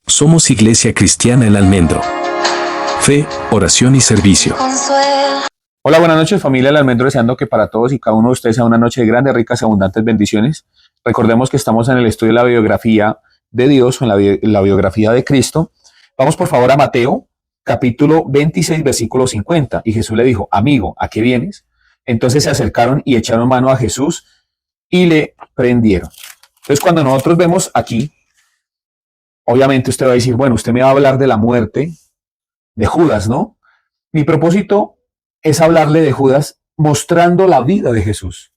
Somos Iglesia Cristiana El Almendro. Fe, oración y servicio. Hola, buenas noches familia El Almendro, deseando que para todos y cada uno de ustedes sea una noche de grandes, ricas y abundantes bendiciones. Recordemos que estamos en el estudio de la biografía de Dios, o en la biografía de Cristo. Vamos por favor a Mateo, capítulo 26, versículo 50. Y Jesús le dijo: amigo, ¿a qué vienes? Entonces se acercaron y echaron mano a Jesús y le prendieron. Entonces, cuando nosotros vemos aquí, obviamente usted va a decir, bueno, usted me va a hablar de la muerte de Judas, ¿no? Mi propósito es hablarle de Judas mostrando la vida de Jesús.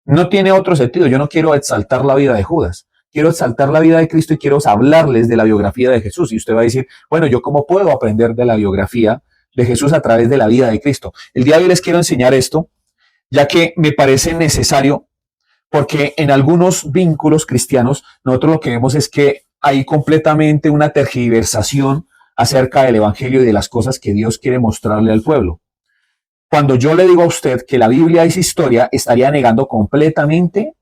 No tiene otro sentido. Yo no quiero exaltar la vida de Judas. Quiero exaltar la vida de Cristo y quiero hablarles de la biografía de Jesús. Y usted va a decir, bueno, ¿yo cómo puedo aprender de la biografía de Jesús a través de la vida de Cristo? El día de hoy les quiero enseñar esto, ya que me parece necesario, porque en algunos vínculos cristianos nosotros lo que vemos es que hay completamente una tergiversación acerca del evangelio y de las cosas que Dios quiere mostrarle al pueblo. Cuando yo le digo a usted que la Biblia es historia, estaría negando completamente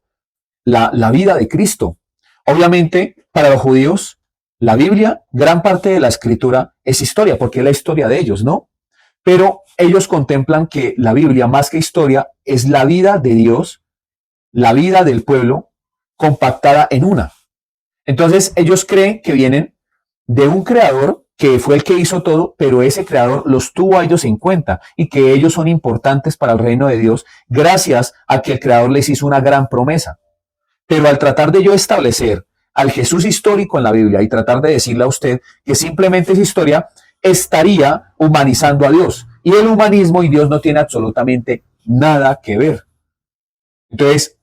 la vida de Cristo. Obviamente, para los judíos, la Biblia, gran parte de la escritura es historia, porque es la historia de ellos, ¿no? Pero ellos contemplan que la Biblia, más que historia, es la vida de Dios, la vida del pueblo, compactada en una. Entonces, ellos creen que vienen de un creador que fue el que hizo todo, pero ese creador los tuvo a ellos en cuenta y que ellos son importantes para el reino de Dios gracias a que el creador les hizo una gran promesa. Pero al tratar de yo establecer al Jesús histórico en la Biblia y tratar de decirle a usted que simplemente es historia, estaría humanizando a Dios. Y el humanismo y Dios no tiene absolutamente nada que ver. Entonces,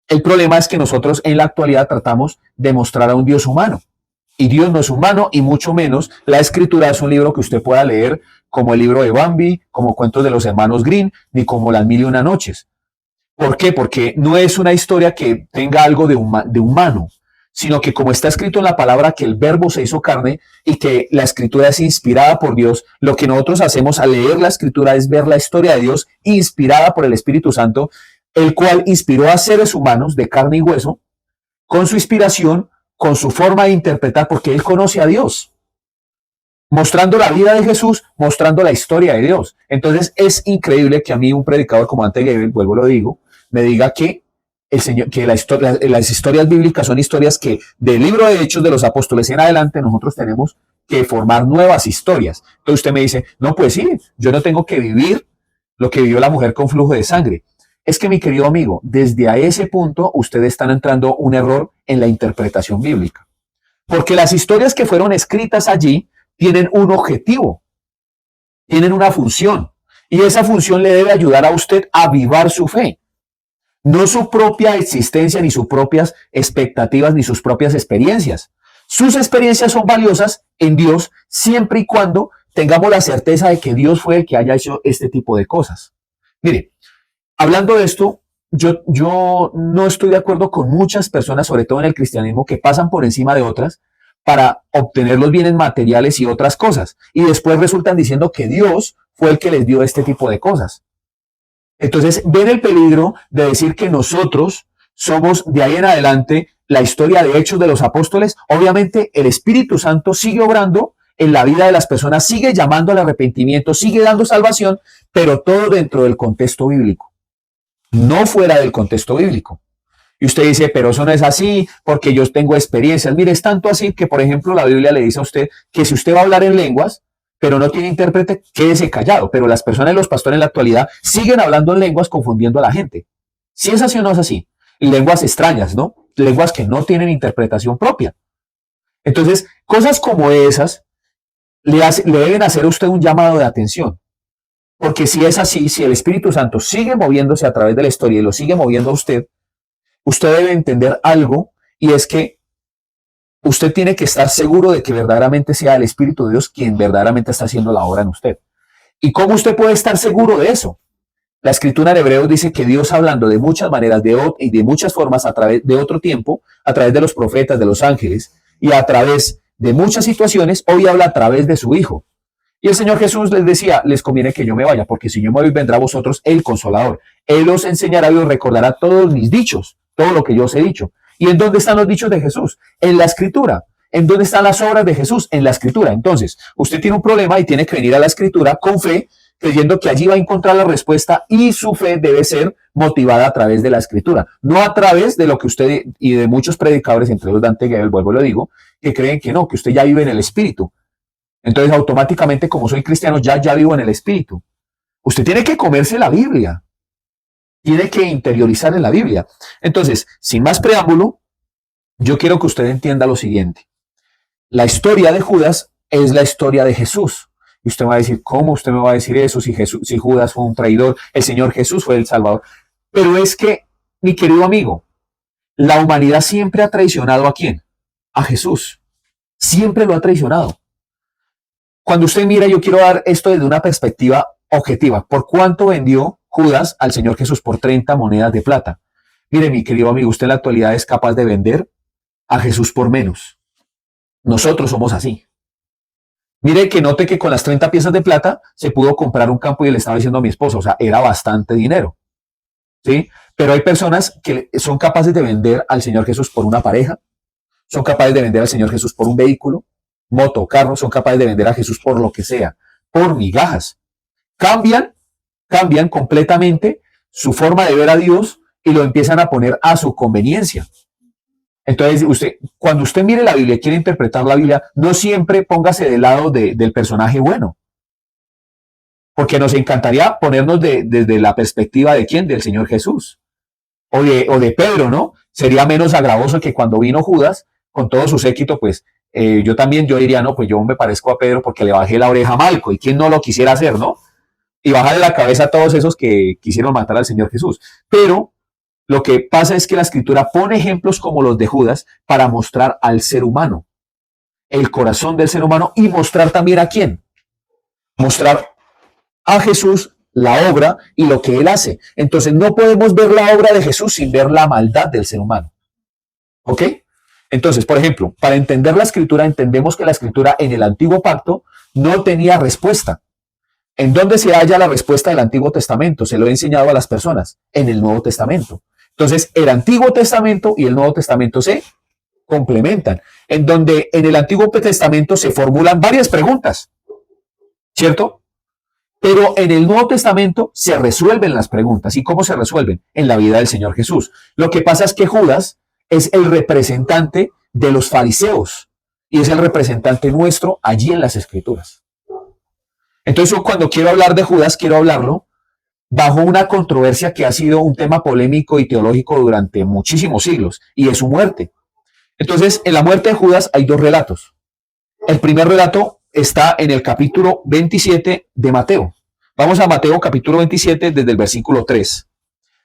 el problema es que nosotros en la actualidad tratamos de mostrar a un Dios humano. Y Dios no es humano, y mucho menos la Escritura es un libro que usted pueda leer como el libro de Bambi, como Cuentos de los Hermanos Grimm, ni como Las Mil y Una Noches. ¿Por qué? Porque no es una historia que tenga algo de humano, sino que como está escrito en la palabra que el verbo se hizo carne y que la Escritura es inspirada por Dios, lo que nosotros hacemos al leer la Escritura es ver la historia de Dios inspirada por el Espíritu Santo, el cual inspiró a seres humanos de carne y hueso, con su inspiración, con su forma de interpretar, porque Él conoce a Dios, mostrando la vida de Jesús, mostrando la historia de Dios. Entonces es increíble que a mí un predicador como Ante Gebel, vuelvo lo digo, me diga que el Señor, que las historias bíblicas son historias que del libro de Hechos de los Apóstoles en adelante nosotros tenemos que formar nuevas historias. Entonces usted me dice, no, pues sí, yo no tengo que vivir lo que vivió la mujer con flujo de sangre. Es que, mi querido amigo, desde a ese punto ustedes están entrando un error en la interpretación bíblica. Porque las historias que fueron escritas allí tienen un objetivo, tienen una función. Y esa función le debe ayudar a usted a avivar su fe. No su propia existencia, ni sus propias expectativas, ni sus propias experiencias. Sus experiencias son valiosas en Dios siempre y cuando tengamos la certeza de que Dios fue el que haya hecho este tipo de cosas. Mire, hablando de esto, yo no estoy de acuerdo con muchas personas, sobre todo en el cristianismo, que pasan por encima de otras para obtener los bienes materiales y otras cosas. Y después resultan diciendo que Dios fue el que les dio este tipo de cosas. Entonces, ven el peligro de decir que nosotros somos de ahí en adelante la historia de Hechos de los Apóstoles. Obviamente, el Espíritu Santo sigue obrando en la vida de las personas, sigue llamando al arrepentimiento, sigue dando salvación, pero todo dentro del contexto bíblico, no fuera del contexto bíblico. Y usted dice, pero eso no es así, porque yo tengo experiencias. Mire, es tanto así que, por ejemplo, la Biblia le dice a usted que si usted va a hablar en lenguas, pero no tiene intérprete, quédese callado. Pero las personas y los pastores en la actualidad siguen hablando en lenguas confundiendo a la gente. Si es así o no es así. Lenguas extrañas, ¿no? Lenguas que no tienen interpretación propia. Entonces, cosas como esas le deben hacer a usted un llamado de atención. Porque si es así, si el Espíritu Santo sigue moviéndose a través de la historia y lo sigue moviendo a usted, usted debe entender algo, y es que usted tiene que estar seguro de que verdaderamente sea el Espíritu de Dios quien verdaderamente está haciendo la obra en usted. ¿Y cómo usted puede estar seguro de eso? La Escritura en Hebreos dice que Dios, hablando de muchas maneras y de muchas formas a través de otro tiempo, a través de los profetas, de los ángeles y a través de muchas situaciones, hoy habla a través de su Hijo. Y el Señor Jesús les decía, les conviene que yo me vaya, porque si yo me voy, vendrá a vosotros el Consolador. Él os enseñará y os recordará todos mis dichos, todo lo que yo os he dicho. ¿Y en dónde están los dichos de Jesús? En la Escritura. ¿En dónde están las obras de Jesús? En la Escritura. Entonces, usted tiene un problema y tiene que venir a la Escritura con fe, creyendo que allí va a encontrar la respuesta, y su fe debe ser motivada a través de la Escritura, no a través de lo que usted y de muchos predicadores, entre los Dante Gebel, vuelvo y lo digo, que creen que no, que usted ya vive en el Espíritu. Entonces, automáticamente, como soy cristiano, ya vivo en el Espíritu. Usted tiene que comerse la Biblia, tiene que interiorizar en la Biblia. Entonces, sin más preámbulo, yo quiero que usted entienda lo siguiente. La historia de Judas es la historia de Jesús. Y usted va a decir, ¿cómo usted me va a decir eso si Judas fue un traidor? El Señor Jesús fue el Salvador. Pero es que, mi querido amigo, la humanidad siempre ha traicionado ¿a quién? A Jesús. Siempre lo ha traicionado. Cuando usted mira, yo quiero dar esto desde una perspectiva objetiva. ¿Por cuánto vendió Judas al Señor Jesús? Por 30 monedas de plata. Mire, mi querido amigo, usted en la actualidad es capaz de vender a Jesús por menos. Nosotros somos así. Mire que note que con las 30 piezas de plata se pudo comprar un campo y le estaba diciendo a mi esposa, o sea, era bastante dinero. ¿Sí? Pero hay personas que son capaces de vender al Señor Jesús por una pareja, son capaces de vender al Señor Jesús por un vehículo, moto, carro, son capaces de vender a Jesús por lo que sea, por migajas. Cambian completamente su forma de ver a Dios y lo empiezan a poner a su conveniencia. Entonces, cuando usted mire la Biblia y quiere interpretar la Biblia, no siempre póngase del lado del personaje bueno. Porque nos encantaría ponernos desde la perspectiva de ¿quién? Del Señor Jesús. O de Pedro, ¿no? Sería menos agravoso que cuando vino Judas, con todo su séquito, pues yo diría, no, pues yo me parezco a Pedro porque le bajé la oreja a Malco. ¿Y quién no lo quisiera hacer, no? Y bajarle la cabeza a todos esos que quisieron matar al Señor Jesús. Pero lo que pasa es que la Escritura pone ejemplos como los de Judas para mostrar al ser humano, el corazón del ser humano, y mostrar también a quién. Mostrar a Jesús, la obra y lo que Él hace. Entonces no podemos ver la obra de Jesús sin ver la maldad del ser humano. ¿Ok? Entonces, por ejemplo, para entender la Escritura, entendemos que la Escritura en el Antiguo Pacto no tenía respuesta. ¿En dónde se halla la respuesta del Antiguo Testamento? Se lo he enseñado a las personas, en el Nuevo Testamento. Entonces, el Antiguo Testamento y el Nuevo Testamento se complementan, en donde en el Antiguo Testamento se formulan varias preguntas, ¿cierto? Pero en el Nuevo Testamento se resuelven las preguntas. ¿Y cómo se resuelven? En la vida del Señor Jesús. Lo que pasa es que Judas es el representante de los fariseos y es el representante nuestro allí en las Escrituras. Entonces, yo cuando quiero hablar de Judas, quiero hablarlo bajo una controversia que ha sido un tema polémico y teológico durante muchísimos siglos, y es su muerte. Entonces, en la muerte de Judas hay dos relatos. El primer relato está en el capítulo 27 de Mateo. Vamos a Mateo capítulo 27 desde el versículo 3.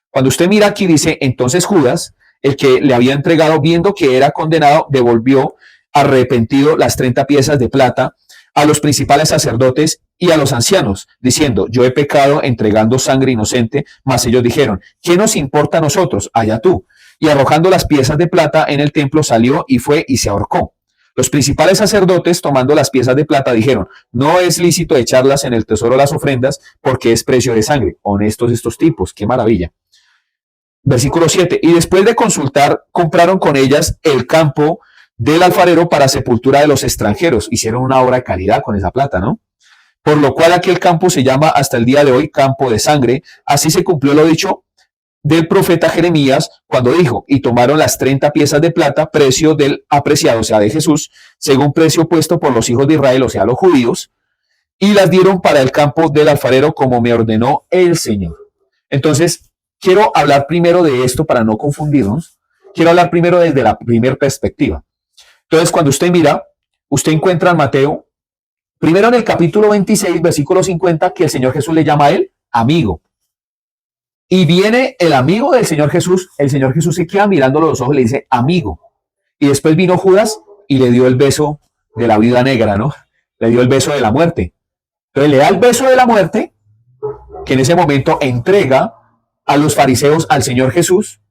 Cuando usted mira aquí dice, entonces Judas, el que le había entregado, viendo que era condenado, devolvió arrepentido las 30 piezas de plata a los principales sacerdotes y a los ancianos, diciendo, yo he pecado entregando sangre inocente, mas ellos dijeron, ¿qué nos importa a nosotros? Allá tú. Y arrojando las piezas de plata en el templo, salió y fue y se ahorcó. Los principales sacerdotes, tomando las piezas de plata, dijeron, no es lícito echarlas en el tesoro de las ofrendas, porque es precio de sangre. Honestos estos tipos, qué maravilla. Versículo 7, y después de consultar, compraron con ellas el campo del alfarero para sepultura de los extranjeros. Hicieron una obra de caridad con esa plata, ¿no? Por lo cual aquel campo se llama hasta el día de hoy campo de sangre. Así se cumplió lo dicho del profeta Jeremías cuando dijo, y tomaron las 30 piezas de plata, precio del apreciado, o sea, de Jesús, según precio puesto por los hijos de Israel, o sea, los judíos, y las dieron para el campo del alfarero como me ordenó el Señor. Entonces, quiero hablar primero de esto para no confundirnos. Quiero hablar primero desde la primera perspectiva. Entonces, cuando usted mira, usted encuentra en Mateo, primero en el capítulo 26, versículo 50, que el Señor Jesús le llama a él amigo. Y viene el amigo del Señor Jesús, el Señor Jesús se queda mirándolo a los ojos y le dice amigo. Y después vino Judas y le dio el beso de la vida negra, ¿no? Le dio el beso de la muerte. Entonces le da el beso de la muerte, que en ese momento entrega a los fariseos al Señor Jesús.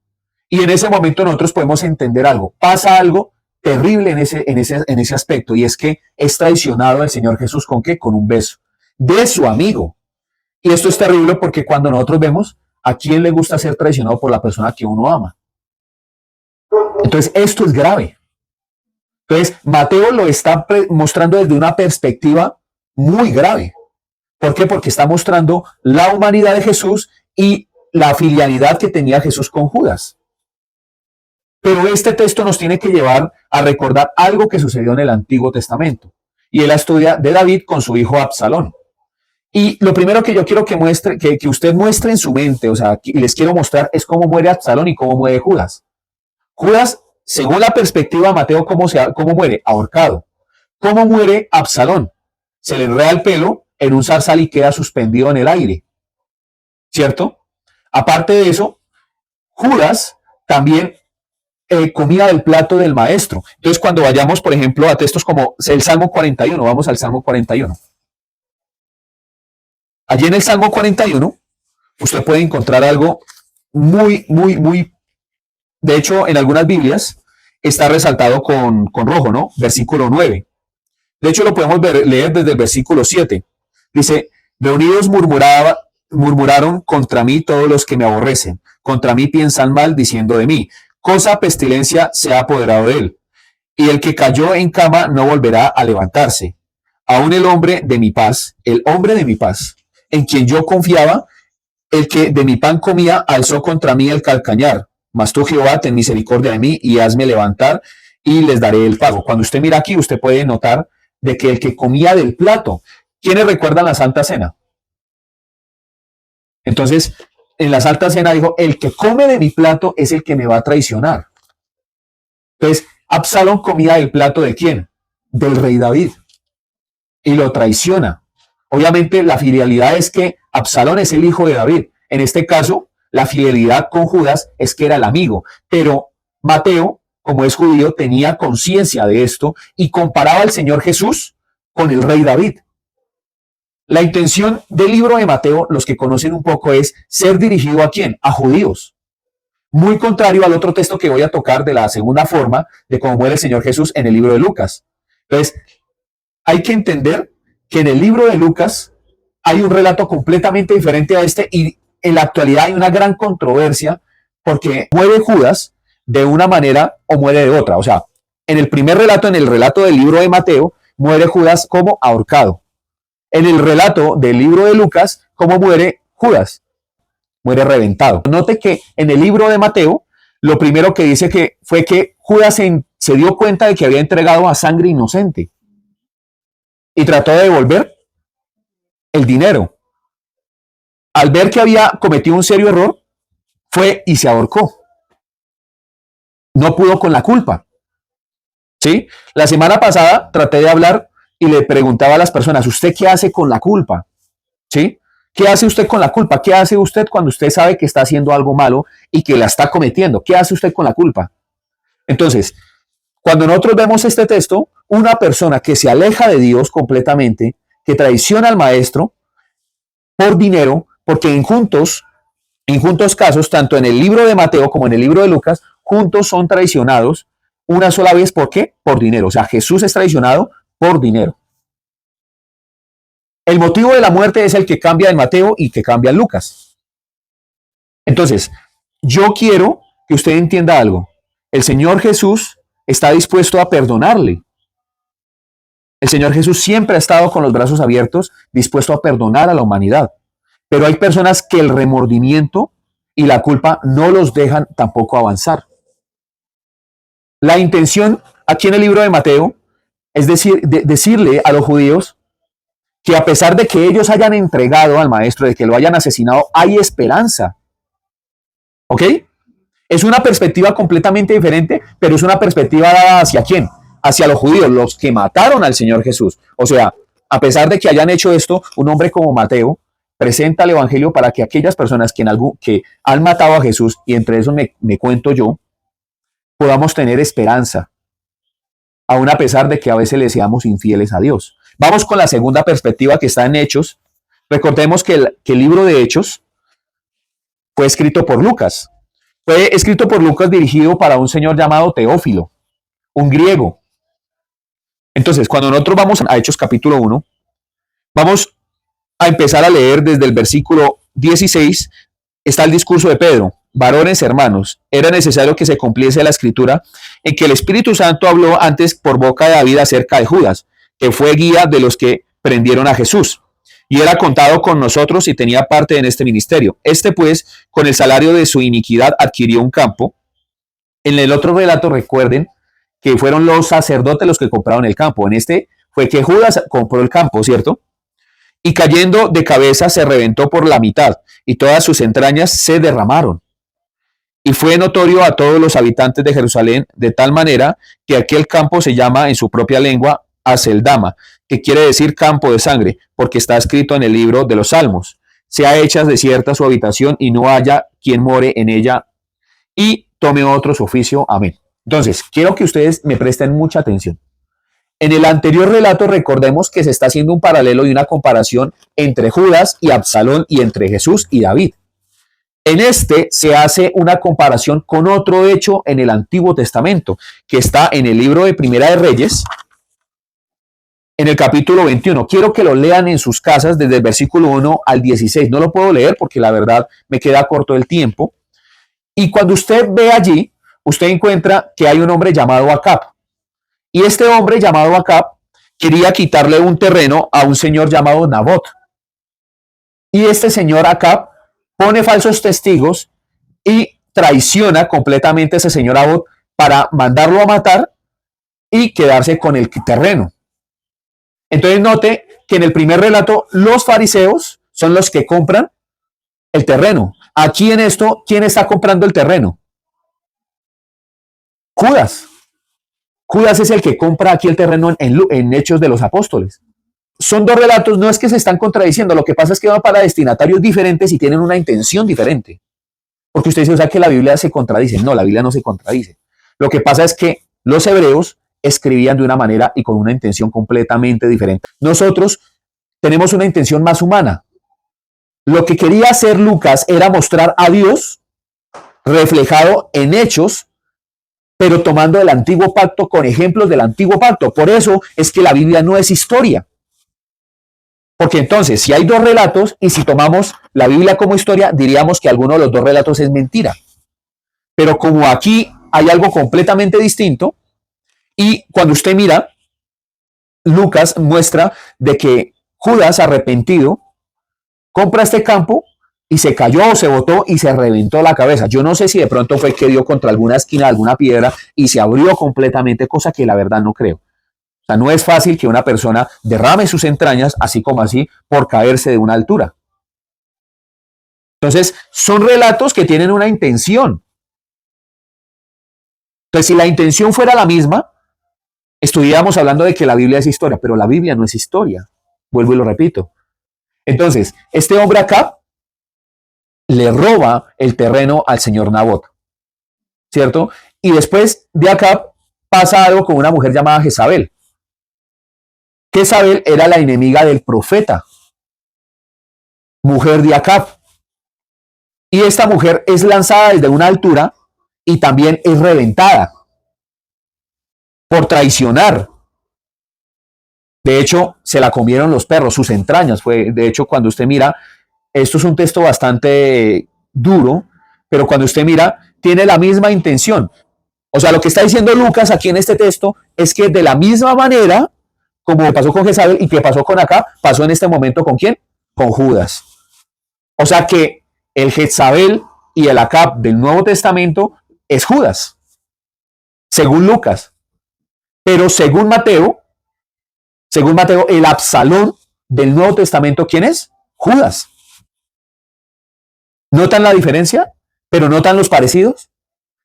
Y en ese momento nosotros podemos entender algo. Pasa algo terrible en ese aspecto, y es que es traicionado el Señor Jesús ¿con qué? Con un beso de su amigo. Y esto es terrible porque cuando nosotros vemos a quién le gusta ser traicionado por la persona que uno ama. Entonces esto es grave. Entonces, Mateo lo está mostrando desde una perspectiva muy grave. ¿Por qué? Porque está mostrando la humanidad de Jesús y la filialidad que tenía Jesús con Judas. Pero este texto nos tiene que llevar a recordar algo que sucedió en el Antiguo Testamento. Y es la historia de David con su hijo Absalón. Y lo primero que yo quiero que muestre, que usted muestre en su mente, o sea, y les quiero mostrar, es cómo muere Absalón y cómo muere Judas. Judas, según la perspectiva de Mateo, ¿cómo muere? Ahorcado. ¿Cómo muere Absalón? Se le enreda el pelo en un zarzal y queda suspendido en el aire. ¿Cierto? Aparte de eso, Judas también comía del plato del maestro. Entonces, cuando vayamos, por ejemplo, a textos como el Salmo 41, vamos al Salmo 41. Allí en el Salmo 41, usted puede encontrar algo muy, de hecho, en algunas Biblias está resaltado con rojo, ¿no? Versículo 9. De hecho, lo podemos leer desde el versículo 7. Dice, reunidos murmuraron contra mí todos los que me aborrecen. Contra mí piensan mal diciendo de mí. Cosa pestilencia se ha apoderado de él. Y el que cayó en cama no volverá a levantarse. Aún el hombre de mi paz, en quien yo confiaba, el que de mi pan comía, alzó contra mí el calcañar. Mas tú, Jehová, ten misericordia de mí y hazme levantar y les daré el pago. Cuando usted mira aquí, usted puede notar de que el que comía del plato, ¿quiénes recuerdan la Santa Cena? Entonces, en la Santa Cena dijo, el que come de mi plato es el que me va a traicionar. Entonces, Absalón comía del plato ¿de quién? Del rey David. Y lo traiciona. Obviamente, la fidelidad es que Absalón es el hijo de David. En este caso, la fidelidad con Judas es que era el amigo. Pero Mateo, como es judío, tenía conciencia de esto y comparaba al Señor Jesús con el rey David. La intención del libro de Mateo, los que conocen un poco, es ser dirigido ¿a quién? A judíos. Muy contrario al otro texto que voy a tocar de la segunda forma de cómo muere el Señor Jesús en el libro de Lucas. Entonces, hay que entender que en el libro de Lucas hay un relato completamente diferente a este y en la actualidad hay una gran controversia porque muere Judas de una manera o muere de otra. O sea, en el primer relato, en el relato del libro de Mateo, muere Judas como ahorcado. En el relato del libro de Lucas, ¿cómo muere Judas? Muere reventado. Note que en el libro de Mateo, lo primero que dice que fue que Judas se dio cuenta de que había entregado a sangre inocente y trató de devolver el dinero. Al ver que había cometido un serio error, fue y se ahorcó. No pudo con la culpa. ¿Sí? La semana pasada traté de hablar y le preguntaba a las personas, ¿usted qué hace con la culpa? ¿Sí? ¿Qué hace usted con la culpa? ¿Qué hace usted cuando usted sabe que está haciendo algo malo y que la está cometiendo? ¿Qué hace usted con la culpa? Entonces, cuando nosotros vemos este texto, una persona que se aleja de Dios completamente, que traiciona al maestro por dinero, porque en juntos casos, tanto en el libro de Mateo como en el libro de Lucas, juntos son traicionados una sola vez. ¿Por qué? Por dinero. O sea, Jesús es traicionado por dinero. El motivo de la muerte es el que cambia en Mateo y que cambia en Lucas. Entonces, yo quiero que usted entienda algo. El Señor Jesús está dispuesto a perdonarle. El Señor Jesús siempre ha estado con los brazos abiertos, dispuesto a perdonar a la humanidad. Pero hay personas que el remordimiento y la culpa no los dejan tampoco avanzar. La intención aquí en el libro de Mateo es decirle a los judíos que a pesar de que ellos hayan entregado al maestro, de que lo hayan asesinado, hay esperanza. ¿Ok? Es una perspectiva completamente diferente, pero es una perspectiva dada hacia quién? Hacia los judíos, los que mataron al Señor Jesús. O sea, a pesar de que hayan hecho esto, un hombre como Mateo presenta el evangelio para que aquellas personas que han matado a Jesús, y entre eso me cuento yo, podamos tener esperanza, aun a pesar de que a veces le seamos infieles a Dios. Vamos con la segunda perspectiva que está en Hechos. Recordemos que el libro de Hechos fue escrito por Lucas. Fue escrito por Lucas dirigido para un señor llamado Teófilo, un griego. Entonces, cuando nosotros vamos a Hechos capítulo 1, vamos a empezar a leer desde el versículo 16, está el discurso de Pedro. varones hermanos, era necesario que se cumpliese la escritura en que el Espíritu Santo habló antes por boca de David acerca de Judas, que fue guía de los que prendieron a Jesús, y era contado con nosotros y tenía parte en este ministerio. Este pues, con el salario de su iniquidad, adquirió un campo. En el otro relato, recuerden que fueron los sacerdotes los que compraron el campo. En este fue que Judas compró el campo, ¿cierto? Y cayendo de cabeza se reventó por la mitad, y todas sus entrañas se derramaron. Y fue notorio a todos los habitantes de Jerusalén, de tal manera que aquel campo se llama en su propia lengua Aceldama, que quiere decir campo de sangre, porque está escrito en el libro de los Salmos: sea hecha desierta su habitación y no haya quien more en ella, y tome otro su oficio. Amén. Entonces, quiero que ustedes me presten mucha atención. En el anterior relato recordemos que se está haciendo un paralelo y una comparación entre Judas y Absalón y entre Jesús y David. En este se hace una comparación con otro hecho en el Antiguo Testamento, que está en el libro de Primera de Reyes, en el capítulo 21. Quiero que lo lean en sus casas desde el versículo 1 al 16. No lo puedo leer porque la verdad me queda corto el tiempo. Y cuando usted ve allí, usted encuentra que hay un hombre llamado Acab. Y este hombre llamado Acab quería quitarle un terreno a un señor llamado Nabot. Y este señor Acab pone falsos testigos y traiciona completamente a ese señor Nabot para mandarlo a matar y quedarse con el terreno. Entonces note que en el primer relato los fariseos son los que compran el terreno. Aquí en esto, ¿quién está comprando el terreno? Judas. Judas es el que compra aquí el terreno en Hechos de los Apóstoles. Son dos relatos, no es que se están contradiciendo, lo que pasa es que van para destinatarios diferentes y tienen una intención diferente. Porque usted dice, o sea, que la Biblia se contradice. No, la Biblia no se contradice. Lo que pasa es que los hebreos escribían de una manera y con una intención completamente diferente. Nosotros tenemos una intención más humana. Lo que quería hacer Lucas era mostrar a Dios reflejado en hechos, pero tomando el antiguo pacto con ejemplos del antiguo pacto. Por eso es que la Biblia no es historia. Porque entonces, si hay dos relatos y si tomamos la Biblia como historia, diríamos que alguno de los dos relatos es mentira. Pero como aquí hay algo completamente distinto, y cuando usted mira, Lucas muestra de que Judas, arrepentido, compra este campo y se cayó o se botó y se reventó la cabeza. Yo no sé si de pronto fue que dio contra alguna esquina, alguna piedra y se abrió completamente, cosa que la verdad no creo. O sea, no es fácil que una persona derrame sus entrañas así como así por caerse de una altura. Entonces, son relatos que tienen una intención. Entonces, si la intención fuera la misma, estuviéramos hablando de que la Biblia es historia, pero la Biblia no es historia. Vuelvo y lo repito. Entonces, este hombre acá le roba el terreno al señor Nabot, ¿cierto? Y después de acá pasa algo con una mujer llamada Jezabel. Jezabel era la enemiga del profeta, mujer de Acab. Y esta mujer es lanzada desde una altura y también es reventada por traicionar. De hecho, se la comieron los perros, sus entrañas. De hecho, cuando usted mira, esto es un texto bastante duro, pero cuando usted mira, tiene la misma intención. O sea, lo que está diciendo Lucas aquí en este texto es que de la misma manera, como pasó con Jezabel y que pasó con Acab, pasó en este momento ¿con quién? Con Judas. O sea que el Jezabel y el Acab del Nuevo Testamento es Judas, según Lucas. Pero según Mateo, el Absalón del Nuevo Testamento, ¿quién es? Judas. ¿Notan la diferencia? ¿Pero notan los parecidos?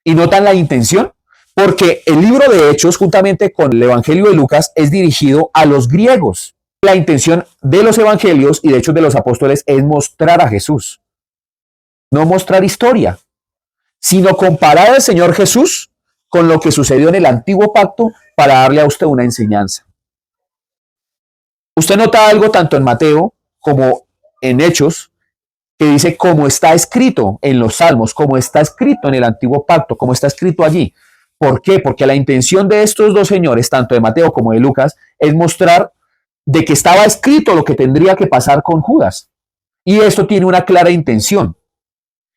¿Y notan la intención? Porque el libro de Hechos, juntamente con el Evangelio de Lucas, es dirigido a los griegos. La intención de los evangelios y de Hechos de los Apóstoles es mostrar a Jesús. No mostrar historia, sino comparar al Señor Jesús con lo que sucedió en el antiguo pacto para darle a usted una enseñanza. Usted nota algo tanto en Mateo como en Hechos, que dice como está escrito en los Salmos, como está escrito en el antiguo pacto, como está escrito allí. ¿Por qué? Porque la intención de estos dos señores, tanto de Mateo como de Lucas, es mostrar de que estaba escrito lo que tendría que pasar con Judas. Y esto tiene una clara intención.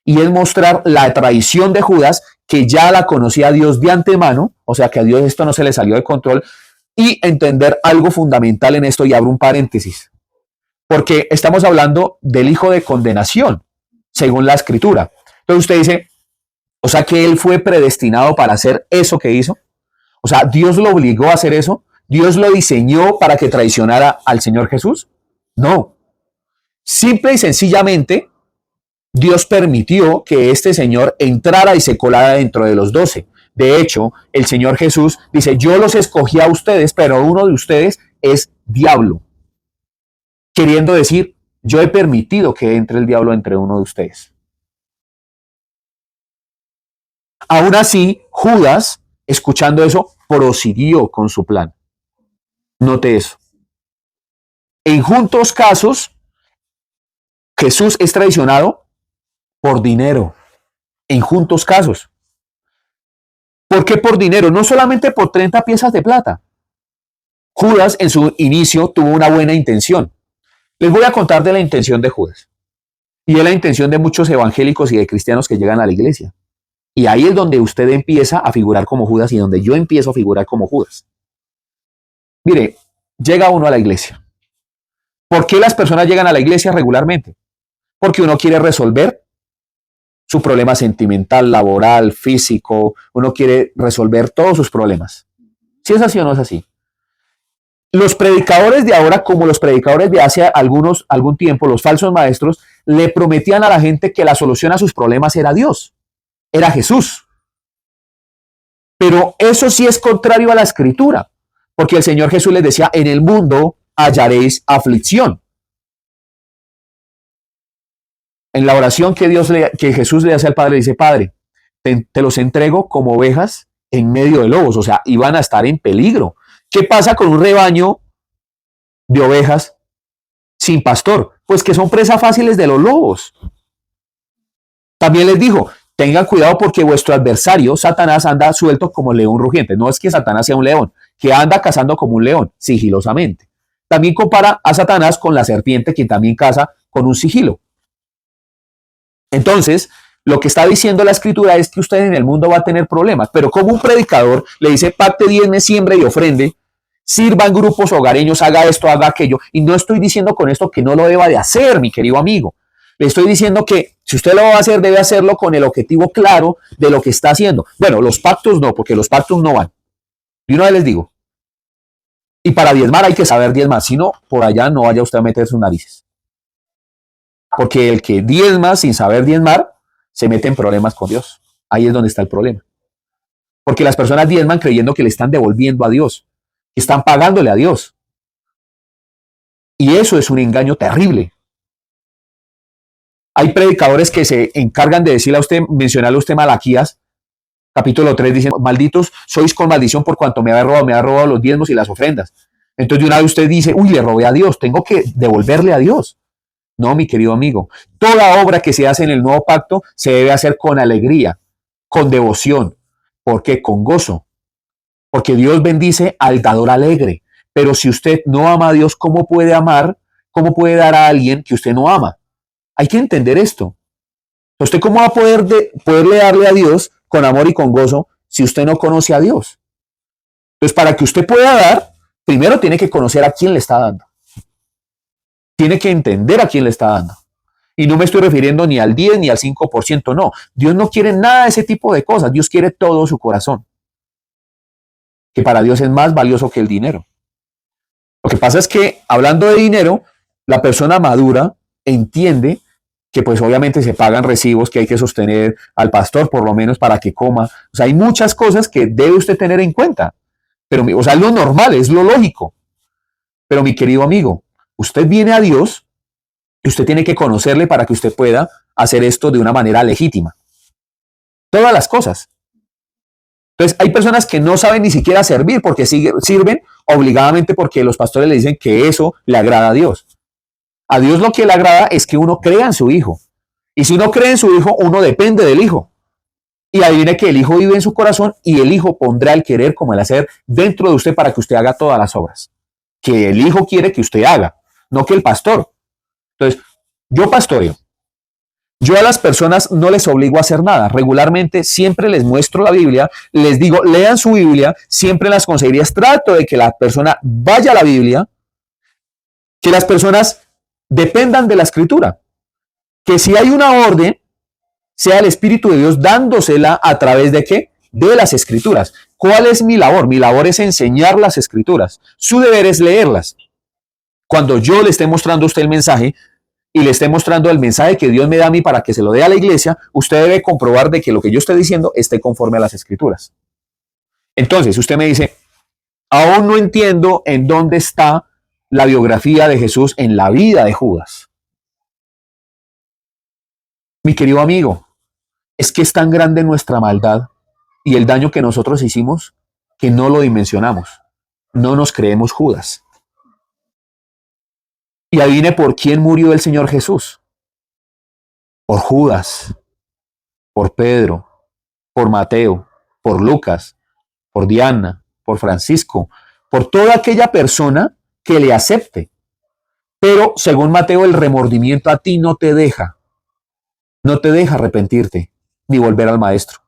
y es mostrar la traición de Judas, que ya la conocía Dios de antemano, o sea que a Dios esto no se le salió de control, y entender algo fundamental en esto, y abro un paréntesis, porque estamos hablando del hijo de condenación, según la escritura. Entonces usted dice, o sea que él fue predestinado para hacer eso que hizo, o sea, Dios lo obligó a hacer eso, Dios lo diseñó para que traicionara al Señor Jesús. No, simple y sencillamente Dios permitió que este señor entrara y se colara dentro de los 12. De hecho, el Señor Jesús dice, yo los escogí a ustedes, pero uno de ustedes es diablo. Queriendo decir, yo he permitido que entre el diablo entre uno de ustedes. Aún así, Judas, escuchando eso, prosiguió con su plan. Note eso. En juntos casos, Jesús es traicionado por dinero. En juntos casos. ¿Por qué por dinero? No solamente por 30 piezas de plata. Judas en su inicio tuvo una buena intención. Les voy a contar de la intención de Judas. Y es la intención de muchos evangélicos y de cristianos que llegan a la iglesia. Y ahí es donde usted empieza a figurar como Judas y donde yo empiezo a figurar como Judas. Mire, llega uno a la iglesia. ¿Por qué las personas llegan a la iglesia regularmente? Porque uno quiere resolver su problema sentimental, laboral, físico. Uno quiere resolver todos sus problemas. ¿Si es así o no es así? Los predicadores de ahora, como los predicadores de hace algún tiempo, los falsos maestros, le prometían a la gente que la solución a sus problemas era Dios, era Jesús. Pero eso sí es contrario a la escritura, porque el Señor Jesús les decía, en el mundo hallaréis aflicción. En la oración que Jesús le hace al Padre, dice, Padre, te los entrego como ovejas en medio de lobos, o sea, iban a estar en peligro. ¿Qué pasa con un rebaño de ovejas sin pastor? Pues que son presas fáciles de los lobos. También les dijo, tengan cuidado porque vuestro adversario, Satanás, anda suelto como león rugiente. No es que Satanás sea un león, que anda cazando como un león, sigilosamente. También compara a Satanás con la serpiente, que también caza con un sigilo. Entonces, lo que está diciendo la escritura es que usted en el mundo va a tener problemas, pero como un predicador le dice, pacte, diezme, siembre y ofrende, sirva en grupos hogareños, haga esto, haga aquello, y no estoy diciendo con esto que no lo deba de hacer, mi querido amigo. Le estoy diciendo que si usted lo va a hacer, debe hacerlo con el objetivo claro de lo que está haciendo. Bueno, los pactos no, porque los pactos no van. Y una vez les digo, y para diezmar hay que saber diezmar, si no, por allá no vaya usted a meter sus narices. Porque el que diezma sin saber diezmar, se mete en problemas con Dios. Ahí es donde está el problema. Porque las personas diezman creyendo que le están devolviendo a Dios, que están pagándole a Dios. Y eso es un engaño terrible. Hay predicadores que se encargan de decirle a usted, mencionarle a usted Malaquías, capítulo 3, dicen, malditos sois con maldición por cuanto me ha robado los diezmos y las ofrendas. Entonces de una vez usted dice, uy, le robé a Dios, tengo que devolverle a Dios. No, mi querido amigo, toda obra que se hace en el nuevo pacto se debe hacer con alegría, con devoción. ¿Por qué? Con gozo. Porque Dios bendice al dador alegre. Pero si usted no ama a Dios, ¿cómo puede amar? ¿Cómo puede dar a alguien que usted no ama? Hay que entender esto. ¿Usted cómo va a poderle darle a Dios con amor y con gozo si usted no conoce a Dios? Entonces, para que usted pueda dar, primero tiene que conocer a quién le está dando. Tiene que entender a quién le está dando. Y no me estoy refiriendo ni al 10 ni al 5%, no. Dios no quiere nada de ese tipo de cosas. Dios quiere todo su corazón. Que para Dios es más valioso que el dinero. Lo que pasa es que, hablando de dinero, la persona madura entiende que pues obviamente se pagan recibos, que hay que sostener al pastor por lo menos para que coma. O sea, hay muchas cosas que debe usted tener en cuenta. Pero, o sea, es lo normal, es lo lógico. Pero mi querido amigo, usted viene a Dios y usted tiene que conocerle para que usted pueda hacer esto de una manera legítima. Todas las cosas. Entonces, hay personas que no saben ni siquiera servir porque sirven obligadamente porque los pastores le dicen que eso le agrada a Dios. A Dios lo que le agrada es que uno crea en su Hijo. Y si uno cree en su Hijo, uno depende del Hijo. Y adivine que el Hijo vive en su corazón y el Hijo pondrá el querer como el hacer dentro de usted para que usted haga todas las obras que el Hijo quiere que usted haga, no que el pastor. Entonces, yo pastoreo. Yo a las personas no les obligo a hacer nada. Regularmente siempre les muestro la Biblia, les digo, lean su Biblia, siempre en las consejerías trato de que la persona vaya a la Biblia, que las personas dependan de la Escritura, que si hay una orden, sea el Espíritu de Dios dándosela a través de qué? De las Escrituras. ¿Cuál es mi labor? Mi labor es enseñar las Escrituras. Su deber es leerlas. Cuando yo le esté mostrando a usted el mensaje y le esté mostrando el mensaje que Dios me da a mí para que se lo dé a la iglesia, usted debe comprobar de que lo que yo estoy diciendo esté conforme a las Escrituras. Entonces, usted me dice, aún no entiendo en dónde está la biografía de Jesús en la vida de Judas. Mi querido amigo, es que es tan grande nuestra maldad y el daño que nosotros hicimos que no lo dimensionamos. No nos creemos Judas. Y adivine por quién murió el Señor Jesús. Por Judas, por Pedro, por Mateo, por Lucas, por Diana, por Francisco, por toda aquella persona que le acepte. Pero según Mateo, el remordimiento a ti no te deja arrepentirte ni volver al maestro.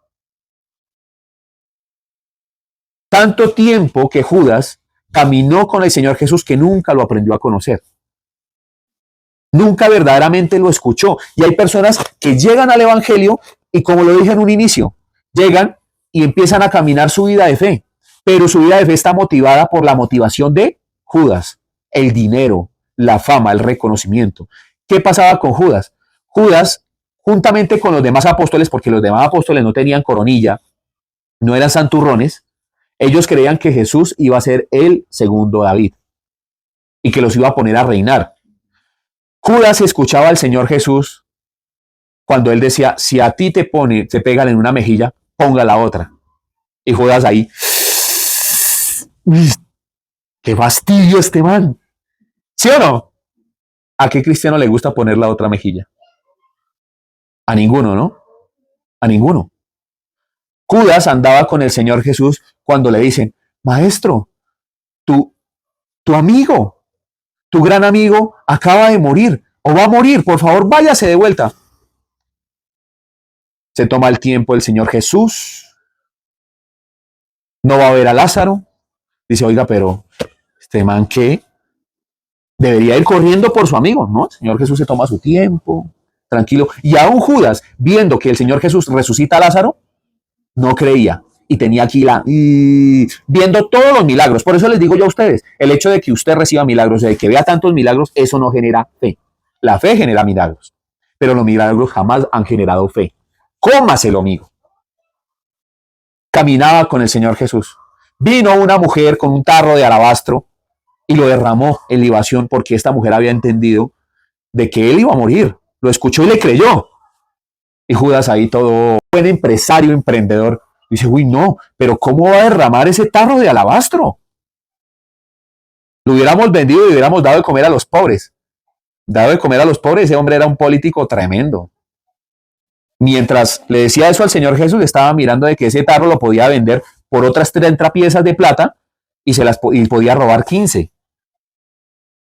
Tanto tiempo que Judas caminó con el Señor Jesús que nunca lo aprendió a conocer. Nunca verdaderamente lo escuchó. Y hay personas que llegan al Evangelio y, como lo dije en un inicio, llegan y empiezan a caminar su vida de fe. Pero su vida de fe está motivada por la motivación de Judas, el dinero, la fama, el reconocimiento. ¿Qué pasaba con Judas? Judas, juntamente con los demás apóstoles, porque los demás apóstoles no tenían coronilla, no eran santurrones, ellos creían que Jesús iba a ser el segundo David y que los iba a poner a reinar. Judas escuchaba al Señor Jesús cuando él decía, si a ti te pegan en una mejilla, ponga la otra. Y Judas ahí, qué fastidio este man. ¿Sí o no? ¿A qué cristiano le gusta poner la otra mejilla? A ninguno, ¿no? A ninguno. Judas andaba con el Señor Jesús cuando le dicen, maestro, tu amigo, tu gran amigo acaba de morir o va a morir, por favor váyase de vuelta. Se toma el tiempo el Señor Jesús, no va a ver a Lázaro, dice, oiga, pero este man que debería ir corriendo por su amigo, ¿no? El Señor Jesús se toma su tiempo, tranquilo, y aún Judas, viendo que el Señor Jesús resucita a Lázaro, no creía. Y tenía aquí viendo todos los milagros. Por eso les digo yo a ustedes, el hecho de que usted reciba milagros, de que vea tantos milagros, eso no genera fe. La fe genera milagros, pero los milagros jamás han generado fe. Cómaselo, amigo. Caminaba con el Señor Jesús. Vino una mujer con un tarro de alabastro y lo derramó en libación porque esta mujer había entendido de que él iba a morir. Lo escuchó y le creyó. Y Judas ahí todo buen empresario, emprendedor, dice, uy, no, pero ¿cómo va a derramar ese tarro de alabastro? Lo hubiéramos vendido y hubiéramos dado de comer a los pobres. Dado de comer a los pobres, ese hombre era un político tremendo. Mientras le decía eso al Señor Jesús, estaba mirando de que ese tarro lo podía vender por otras 30 piezas de plata y podía robar 15.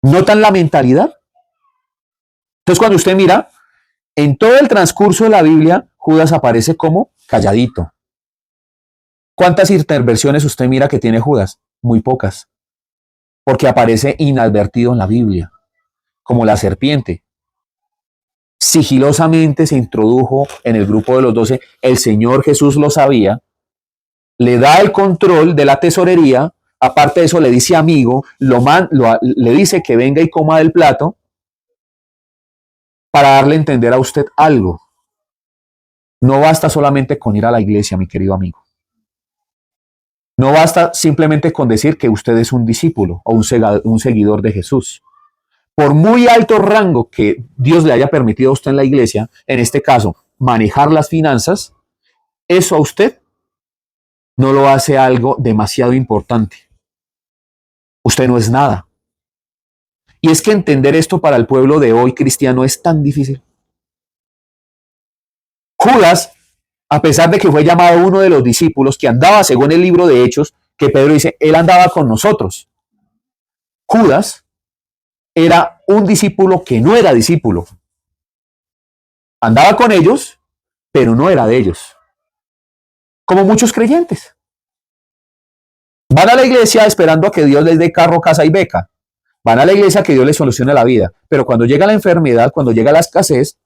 ¿Notan la mentalidad? Entonces, cuando usted mira, en todo el transcurso de la Biblia, Judas aparece como calladito. ¿Cuántas intervenciones usted mira que tiene Judas? Muy pocas. Porque aparece inadvertido en la Biblia, como la serpiente. Sigilosamente se introdujo en el grupo de los 12. El Señor Jesús lo sabía. Le da el control de la tesorería. Aparte de eso, le dice amigo, le dice que venga y coma del plato para darle a entender a usted algo. No basta solamente con ir a la iglesia, mi querido amigo. No basta simplemente con decir que usted es un discípulo o un seguidor de Jesús. Por muy alto rango que Dios le haya permitido a usted en la iglesia, en este caso, manejar las finanzas, eso a usted no lo hace algo demasiado importante. Usted no es nada. Y es que entender esto para el pueblo de hoy cristiano es tan difícil. Judas, a pesar de que fue llamado uno de los discípulos que andaba, según el libro de Hechos, que Pedro dice, él andaba con nosotros. Judas era un discípulo que no era discípulo. Andaba con ellos, pero no era de ellos. Como muchos creyentes. Van a la iglesia esperando a que Dios les dé carro, casa y beca. Van a la iglesia a que Dios les solucione la vida. Pero cuando llega la enfermedad, cuando llega la escasez,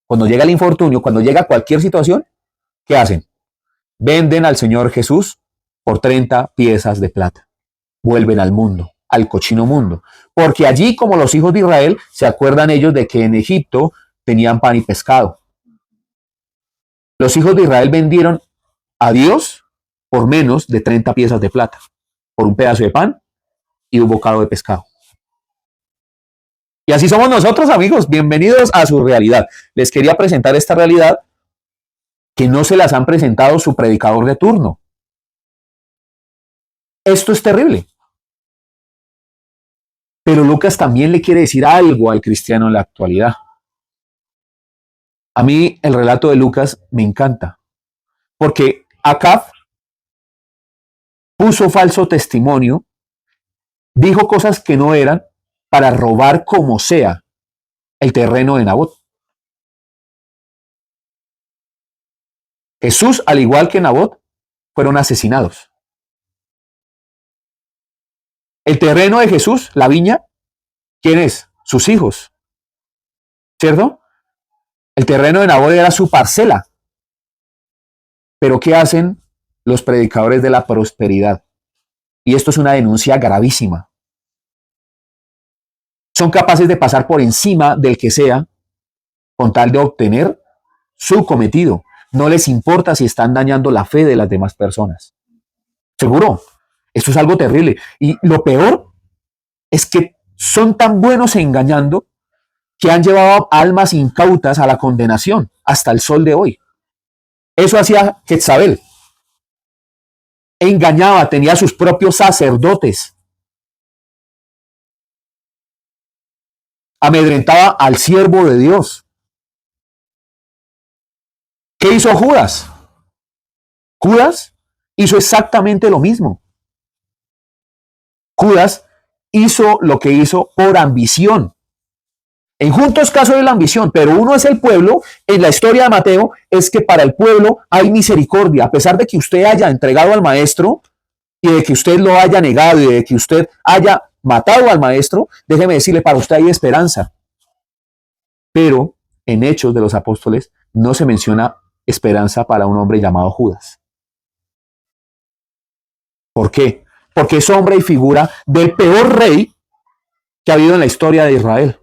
cuando llega el infortunio, cuando llega cualquier situación, ¿qué hacen? Venden al Señor Jesús por 30 piezas de plata. Vuelven al mundo, al cochino mundo. Porque allí, como los hijos de Israel, se acuerdan ellos de que en Egipto tenían pan y pescado. Los hijos de Israel vendieron a Dios por menos de 30 piezas de plata, por un pedazo de pan y un bocado de pescado. Y así somos nosotros, amigos. Bienvenidos a su realidad. Les quería presentar esta realidad que no se las han presentado su predicador de turno. Esto es terrible. Pero Lucas también le quiere decir algo al cristiano en la actualidad. A mí el relato de Lucas me encanta, porque Acab puso falso testimonio, dijo cosas que no eran para robar como sea el terreno de Nabot. Jesús, al igual que Nabot, fueron asesinados. El terreno de Jesús, la viña, ¿quién es? Sus hijos. ¿Cierto? El terreno de Nabot era su parcela. Pero ¿qué hacen los predicadores de la prosperidad? Y esto es una denuncia gravísima. Son capaces de pasar por encima del que sea con tal de obtener su cometido. No les importa si están dañando la fe de las demás personas. Seguro, esto es algo terrible. Y lo peor es que son tan buenos engañando que han llevado almas incautas a la condenación hasta el sol de hoy. Eso hacía Jezabel. Engañaba, tenía sus propios sacerdotes. Amedrentaba al siervo de Dios. ¿Qué hizo Judas? Judas hizo exactamente lo mismo. Judas hizo lo que hizo por ambición. En juntos casos de la ambición, pero uno es el pueblo. En la historia de Mateo es que para el pueblo hay misericordia. A pesar de que usted haya entregado al maestro y de que usted lo haya negado y de que usted haya matado al maestro, déjeme decirle, para usted hay esperanza. Pero en Hechos de los Apóstoles no se menciona esperanza para un hombre llamado Judas. ¿Por qué? Porque es hombre y figura del peor rey que ha habido en la historia de Israel.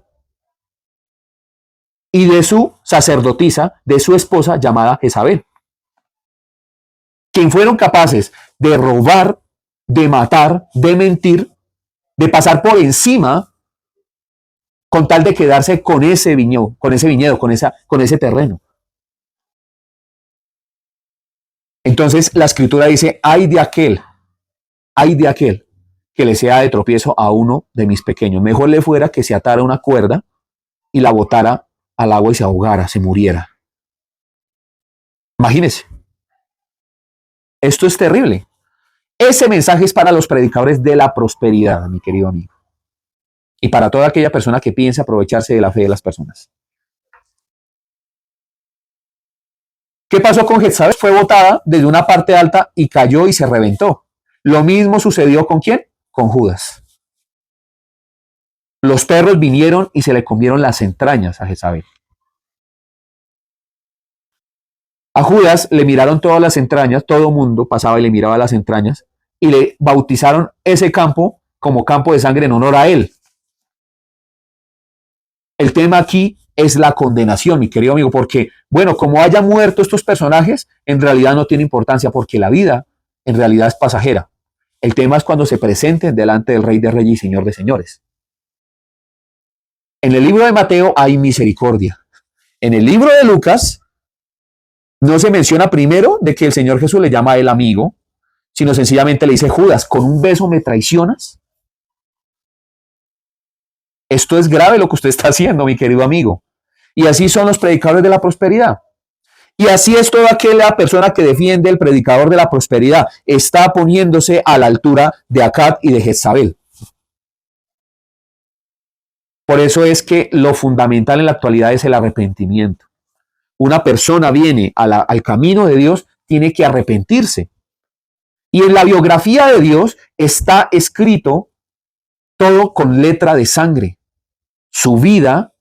Y de su sacerdotisa, de su esposa llamada Jezabel. Quien fueron capaces de robar, de matar, de mentir, de pasar por encima con tal de quedarse con ese viñedo, con ese terreno. Entonces la escritura dice, ay de aquel que le sea de tropiezo a uno de mis pequeños. Mejor le fuera que se atara una cuerda y la botara al agua y se ahogara, se muriera. Imagínense. Esto es terrible. Ese mensaje es para los predicadores de la prosperidad, mi querido amigo. Y para toda aquella persona que piense aprovecharse de la fe de las personas. ¿Qué pasó con Jezabel? Fue botada desde una parte alta y cayó y se reventó. Lo mismo sucedió con ¿quién? Con Judas. Los perros vinieron y se le comieron las entrañas a Jezabel. A Judas le miraron todas las entrañas, todo el mundo pasaba y le miraba las entrañas y le bautizaron ese campo como campo de sangre en honor a él. El tema aquí es la condenación, mi querido amigo, porque, bueno, como hayan muerto estos personajes, en realidad no tiene importancia porque la vida en realidad es pasajera. El tema es cuando se presenten delante del Rey de Reyes y Señor de Señores. En el libro de Mateo hay misericordia. En el libro de Lucas no se menciona primero de que el Señor Jesús le llama a él amigo, sino sencillamente le dice, Judas, ¿con un beso me traicionas? Esto es grave lo que usted está haciendo, mi querido amigo. Y así son los predicadores de la prosperidad. Y así es toda aquella persona que defiende el predicador de la prosperidad. Está poniéndose a la altura de Acab y de Jezabel. Por eso es que lo fundamental en la actualidad es el arrepentimiento. una persona viene al camino de Dios, tiene que arrepentirse. Y en la biografía de Dios está escrito todo con letra de sangre. Su vida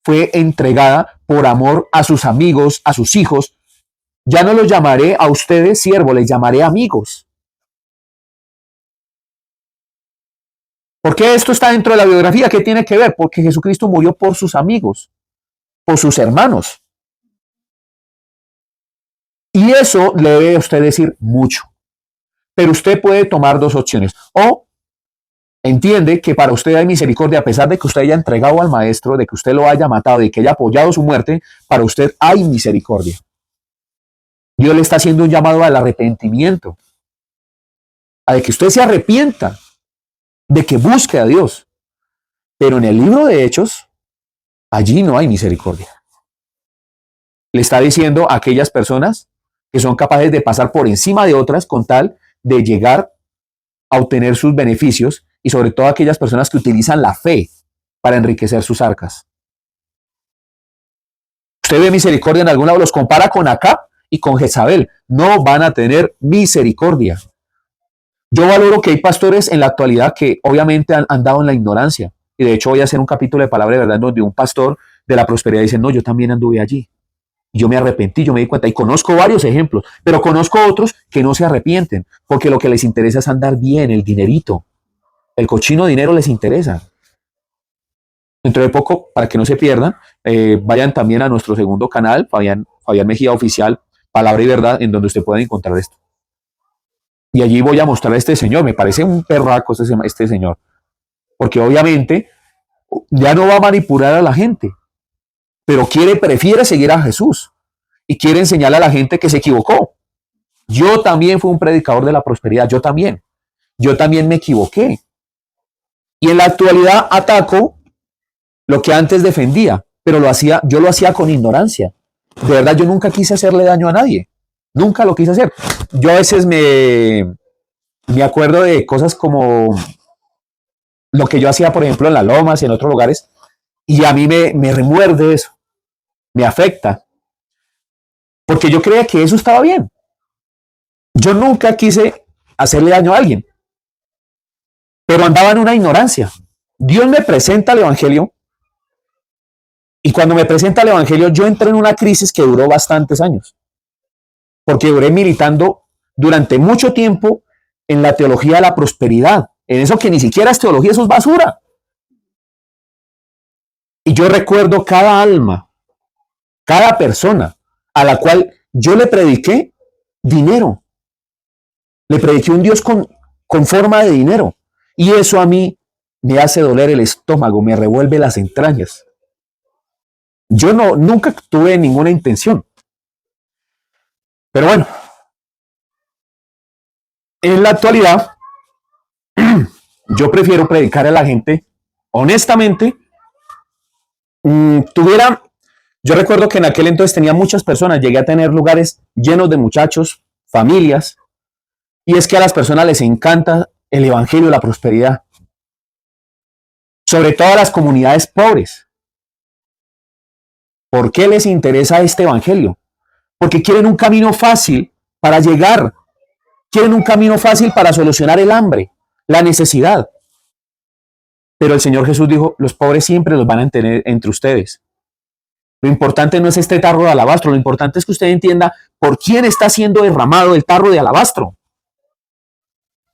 fue entregada por amor a sus amigos, a sus hijos. Ya no los llamaré a ustedes siervos, les llamaré amigos. ¿Por qué esto está dentro de la biografía? ¿Qué tiene que ver? Porque Jesucristo murió por sus amigos, por sus hermanos. Y eso le debe a usted decir mucho. Pero usted puede tomar dos opciones. O entiende que para usted hay misericordia, a pesar de que usted haya entregado al maestro, de que usted lo haya matado, de que haya apoyado su muerte, para usted hay misericordia. Dios le está haciendo un llamado al arrepentimiento, a de que usted se arrepienta, de que busque a Dios. Pero en el libro de Hechos, allí no hay misericordia. Le está diciendo a aquellas personas que son capaces de pasar por encima de otras con tal de llegar a obtener sus beneficios, y sobre todo aquellas personas que utilizan la fe para enriquecer sus arcas. Usted ve misericordia en algún lado, los compara con Acab y con Jezabel. No van a tener misericordia. Yo valoro que hay pastores en la actualidad que obviamente han dado en la ignorancia. Y de hecho voy a hacer un capítulo de Palabra de Verdad donde un pastor de la prosperidad dice, no, yo también anduve allí. Yo me arrepentí, yo me di cuenta. Y conozco varios ejemplos, pero conozco otros que no se arrepienten, porque lo que les interesa es andar bien, el dinerito. El cochino dinero les interesa. Dentro de poco, para que no se pierdan, vayan también a nuestro segundo canal, Fabián Mejía Oficial, Palabra y Verdad, en donde usted pueda encontrar esto. Y allí voy a mostrar a este señor. Me parece un perraco este señor. Porque obviamente ya no va a manipular a la gente, pero prefiere seguir a Jesús y quiere enseñarle a la gente que se equivocó. Yo también fui un predicador de la prosperidad, yo también me equivoqué. Y en la actualidad ataco lo que antes defendía, pero yo lo hacía con ignorancia. De verdad, yo nunca quise hacerle daño a nadie. Nunca lo quise hacer. Yo a veces me acuerdo de cosas como lo que yo hacía, por ejemplo, en las lomas y en otros lugares, y a mí me remuerde eso, me afecta, porque yo creía que eso estaba bien. Yo nunca quise hacerle daño a alguien, pero andaba en una ignorancia. Dios me presenta el Evangelio, y cuando me presenta el Evangelio, yo entré en una crisis que duró bastantes años, porque duré militando durante mucho tiempo en la teología de la prosperidad, en eso que ni siquiera es teología, eso es basura. Y yo recuerdo cada alma, cada persona a la cual yo le prediqué dinero. Le prediqué un Dios con forma de dinero. Y eso a mí me hace doler el estómago, me revuelve las entrañas. Yo nunca tuve ninguna intención. Pero bueno, en la actualidad, yo prefiero predicar a la gente honestamente. Yo recuerdo que en aquel entonces tenía muchas personas, llegué a tener lugares llenos de muchachos, familias, y es que a las personas les encanta el evangelio de la prosperidad, sobre todo a las comunidades pobres. ¿Por qué les interesa este evangelio? Porque quieren un camino fácil para llegar, quieren un camino fácil para solucionar el hambre, la necesidad. Pero el Señor Jesús dijo, los pobres siempre los van a tener entre ustedes. Lo importante no es este tarro de alabastro, lo importante es que usted entienda por quién está siendo derramado el tarro de alabastro.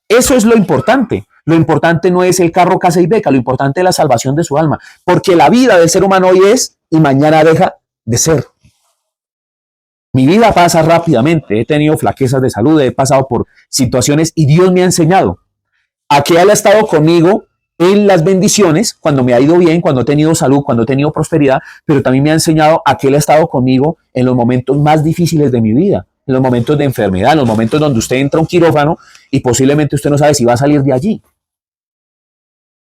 Eso es lo importante. Lo importante no es el carro, casa y beca, lo importante es la salvación de su alma, porque la vida del ser humano hoy es y mañana deja de ser. Mi vida pasa rápidamente, he tenido flaquezas de salud, he pasado por situaciones y Dios me ha enseñado a que Él ha estado conmigo en las bendiciones, cuando me ha ido bien, cuando he tenido salud, cuando he tenido prosperidad, pero también me ha enseñado a que Él ha estado conmigo en los momentos más difíciles de mi vida, en los momentos de enfermedad, en los momentos donde usted entra a un quirófano y posiblemente usted no sabe si va a salir de allí.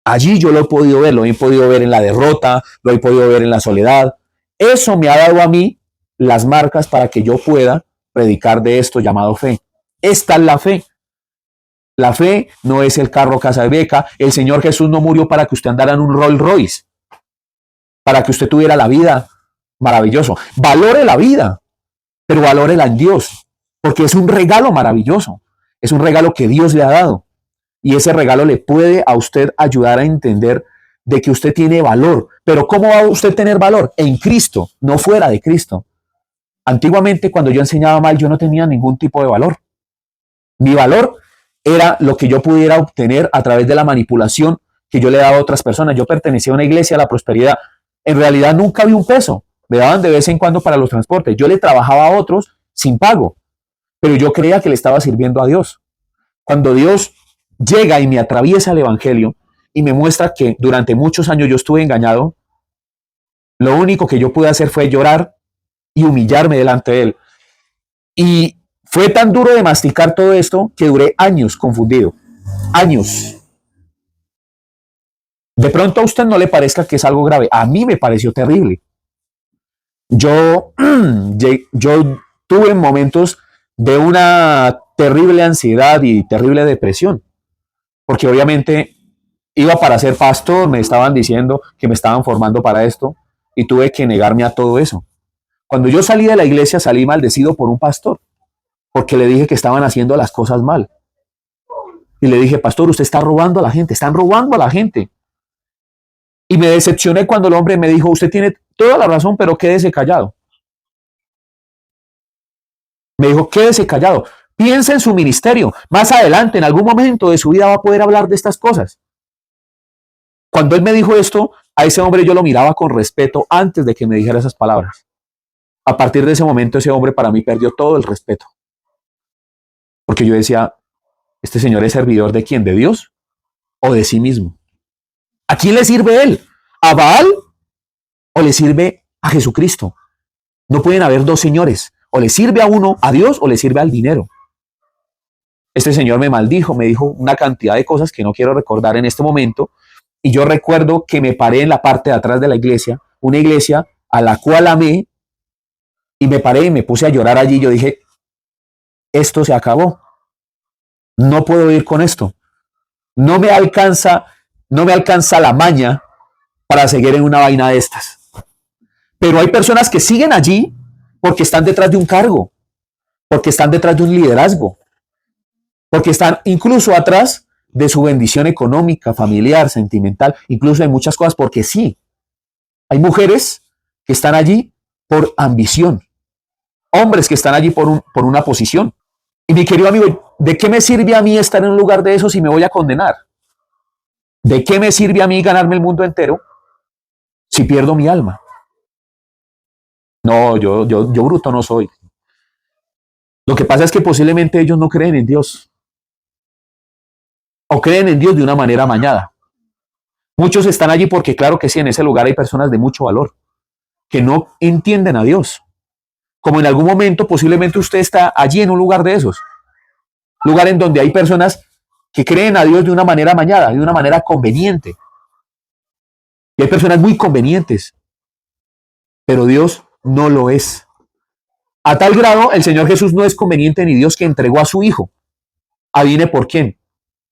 Allí yo lo he podido ver en la derrota, lo he podido ver en la soledad. Eso me ha dado a mí las marcas para que yo pueda predicar de esto llamado fe. Esta es la fe. La fe no es el carro, casa y beca. El Señor Jesús no murió para que usted andara en un Rolls Royce, para que usted tuviera la vida Maravilloso. Valore la vida, pero valórela en Dios, porque es un regalo maravilloso. Es un regalo que Dios le ha dado. Y ese regalo le puede a usted ayudar a entender de que usted tiene valor. Pero ¿cómo va usted a tener valor? En Cristo, no fuera de Cristo. Antiguamente, cuando yo enseñaba mal, yo no tenía ningún tipo de valor. Mi valor era lo que yo pudiera obtener a través de la manipulación que yo le daba a otras personas. Yo pertenecía a una iglesia a la prosperidad. En realidad nunca vi un peso. Me daban de vez en cuando para los transportes. Yo le trabajaba a otros sin pago, pero yo creía que le estaba sirviendo a Dios. Cuando Dios llega y me atraviesa el Evangelio y me muestra que durante muchos años yo estuve engañado, lo único que yo pude hacer fue llorar y humillarme delante de Él. Y fue tan duro de masticar todo esto que duré años confundido. Años. De pronto a usted no le parezca que es algo grave. A mí me pareció terrible. Yo, yo tuve momentos de una terrible ansiedad y terrible depresión, porque obviamente iba para ser pastor, me estaban diciendo que me estaban formando para esto y tuve que negarme a todo eso. Cuando yo salí de la iglesia salí maldecido por un pastor, porque le dije que estaban haciendo las cosas mal. Y le dije, pastor, usted está robando a la gente, están robando a la gente. Y me decepcioné cuando el hombre me dijo, usted tiene toda la razón, pero quédese callado. Me dijo, quédese callado, piense en su ministerio. Más adelante, en algún momento de su vida va a poder hablar de estas cosas. Cuando él me dijo esto, a ese hombre yo lo miraba con respeto antes de que me dijera esas palabras. A partir de ese momento, ese hombre para mí perdió todo el respeto. Porque yo decía, ¿este señor es servidor de quién? ¿De Dios o de sí mismo? ¿A quién le sirve él? ¿A Baal o le sirve a Jesucristo? No pueden haber dos señores. O le sirve a uno, a Dios, o le sirve al dinero. Este señor me maldijo, me dijo una cantidad de cosas que no quiero recordar en este momento. Y yo recuerdo que me paré en la parte de atrás de la iglesia, una iglesia a la cual amé, y me paré y me puse a llorar allí. Yo dije, esto se acabó. No puedo ir con esto. No me alcanza la maña para seguir en una vaina de estas. Pero hay personas que siguen allí porque están detrás de un cargo, porque están detrás de un liderazgo, porque están incluso atrás de su bendición económica, familiar, sentimental, incluso de muchas cosas, porque sí, hay mujeres que están allí por ambición, hombres que están allí por una posición. Y mi querido amigo, ¿de qué me sirve a mí estar en un lugar de eso si me voy a condenar? ¿De qué me sirve a mí ganarme el mundo entero si pierdo mi alma? No, yo bruto no soy. Lo que pasa es que posiblemente ellos no creen en Dios. O creen en Dios de una manera amañada. Muchos están allí porque claro que sí, en ese lugar hay personas de mucho valor que no entienden a Dios. Como en algún momento posiblemente usted está allí en un lugar de esos. Lugar en donde hay personas que creen a Dios de una manera amañada, de una manera conveniente. Y hay personas muy convenientes. Pero Dios no lo es. A tal grado, el Señor Jesús no es conveniente ni Dios, que entregó a su Hijo. Adivine por quién.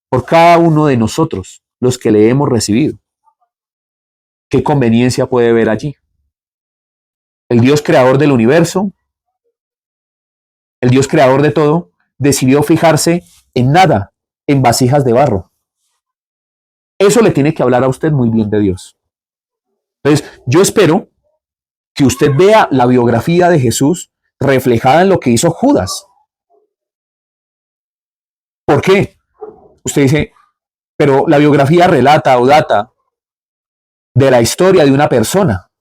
Por cada uno de nosotros, los que le hemos recibido. ¿Qué conveniencia puede haber allí? El Dios creador del universo, el Dios creador de todo, decidió fijarse en nada, en vasijas de barro. Eso le tiene que hablar a usted muy bien de Dios. Entonces, yo espero que usted vea la biografía de Jesús reflejada en lo que hizo Judas. ¿Por qué? Usted dice, pero la biografía relata o data de la historia de una persona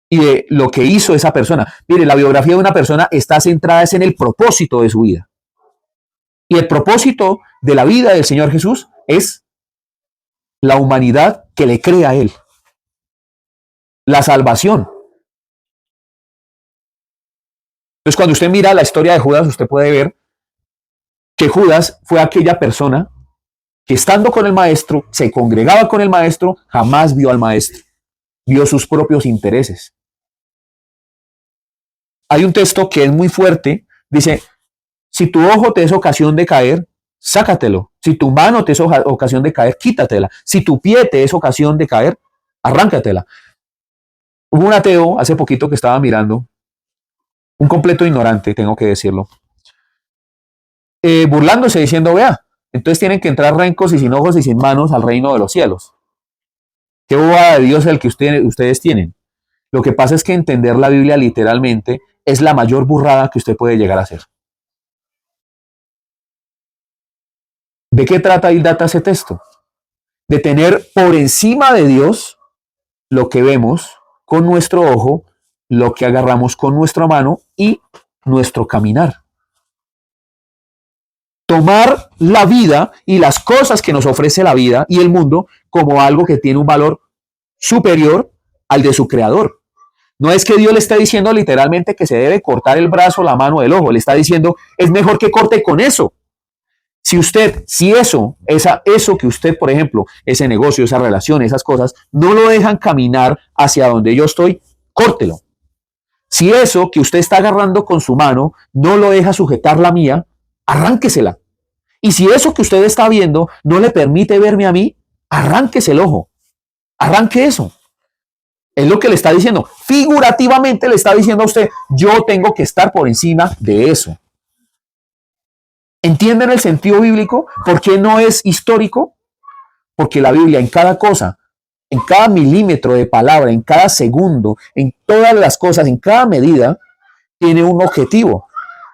y de lo que hizo esa persona. Mire, la biografía de una persona está centrada en el propósito de su vida. Y el propósito de la vida del Señor Jesús es la humanidad que le crea a Él. La salvación. Entonces, cuando usted mira la historia de Judas, usted puede ver que Judas fue aquella persona que estando con el maestro, se congregaba con el maestro, jamás vio al maestro. Vio sus propios intereses. Hay un texto que es muy fuerte, dice, si tu ojo te es ocasión de caer, sácatelo. Si tu mano te es ocasión de caer, quítatela. Si tu pie te es ocasión de caer, arráncatela. Hubo un ateo hace poquito que estaba mirando, un completo ignorante, tengo que decirlo, burlándose diciendo, vea, entonces tienen que entrar rencos y sin ojos y sin manos al reino de los cielos. ¿Qué bobada de Dios es el que ustedes tienen? Lo que pasa es que entender la Biblia literalmente es la mayor burrada que usted puede llegar a hacer. ¿De qué trata y data ese texto? De tener por encima de Dios lo que vemos con nuestro ojo, lo que agarramos con nuestra mano y nuestro caminar. Tomar la vida y las cosas que nos ofrece la vida y el mundo como algo que tiene un valor superior al de su creador. No es que Dios le esté diciendo literalmente que se debe cortar el brazo, la mano, el ojo. Le está diciendo, es mejor que corte con eso. Si eso que usted, por ejemplo, ese negocio, esa relación, esas cosas, no lo dejan caminar hacia donde yo estoy, córtelo. Si eso que usted está agarrando con su mano no lo deja sujetar la mía, arránquesela. Y si eso que usted está viendo no le permite verme a mí, arránquese el ojo. Arranque eso. Es lo que le está diciendo. Figurativamente le está diciendo a usted, yo tengo que estar por encima de eso. ¿Entienden el sentido bíblico? ¿Por qué no es histórico? Porque la Biblia en cada cosa, en cada milímetro de palabra, en cada segundo, en todas las cosas, en cada medida, tiene un objetivo.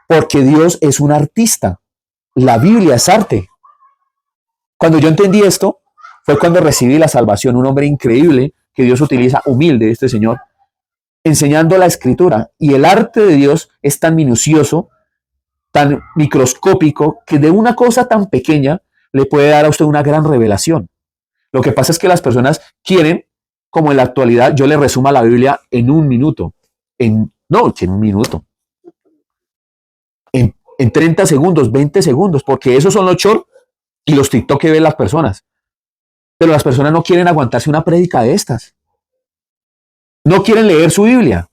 Porque Dios es un artista. La Biblia es arte. Cuando yo entendí esto, fue cuando recibí la salvación. Un hombre increíble que Dios utiliza, humilde, este señor, enseñando la escritura. Y el arte de Dios es tan minucioso, tan microscópico, que de una cosa tan pequeña le puede dar a usted una gran revelación. Lo que pasa es que las personas quieren, como en la actualidad, yo le resuma la Biblia en un minuto. No, en un minuto. En 30 segundos, 20 segundos, porque esos son los shorts y los TikTok que ven las personas. Pero las personas no quieren aguantarse una prédica de estas. No quieren leer su Biblia.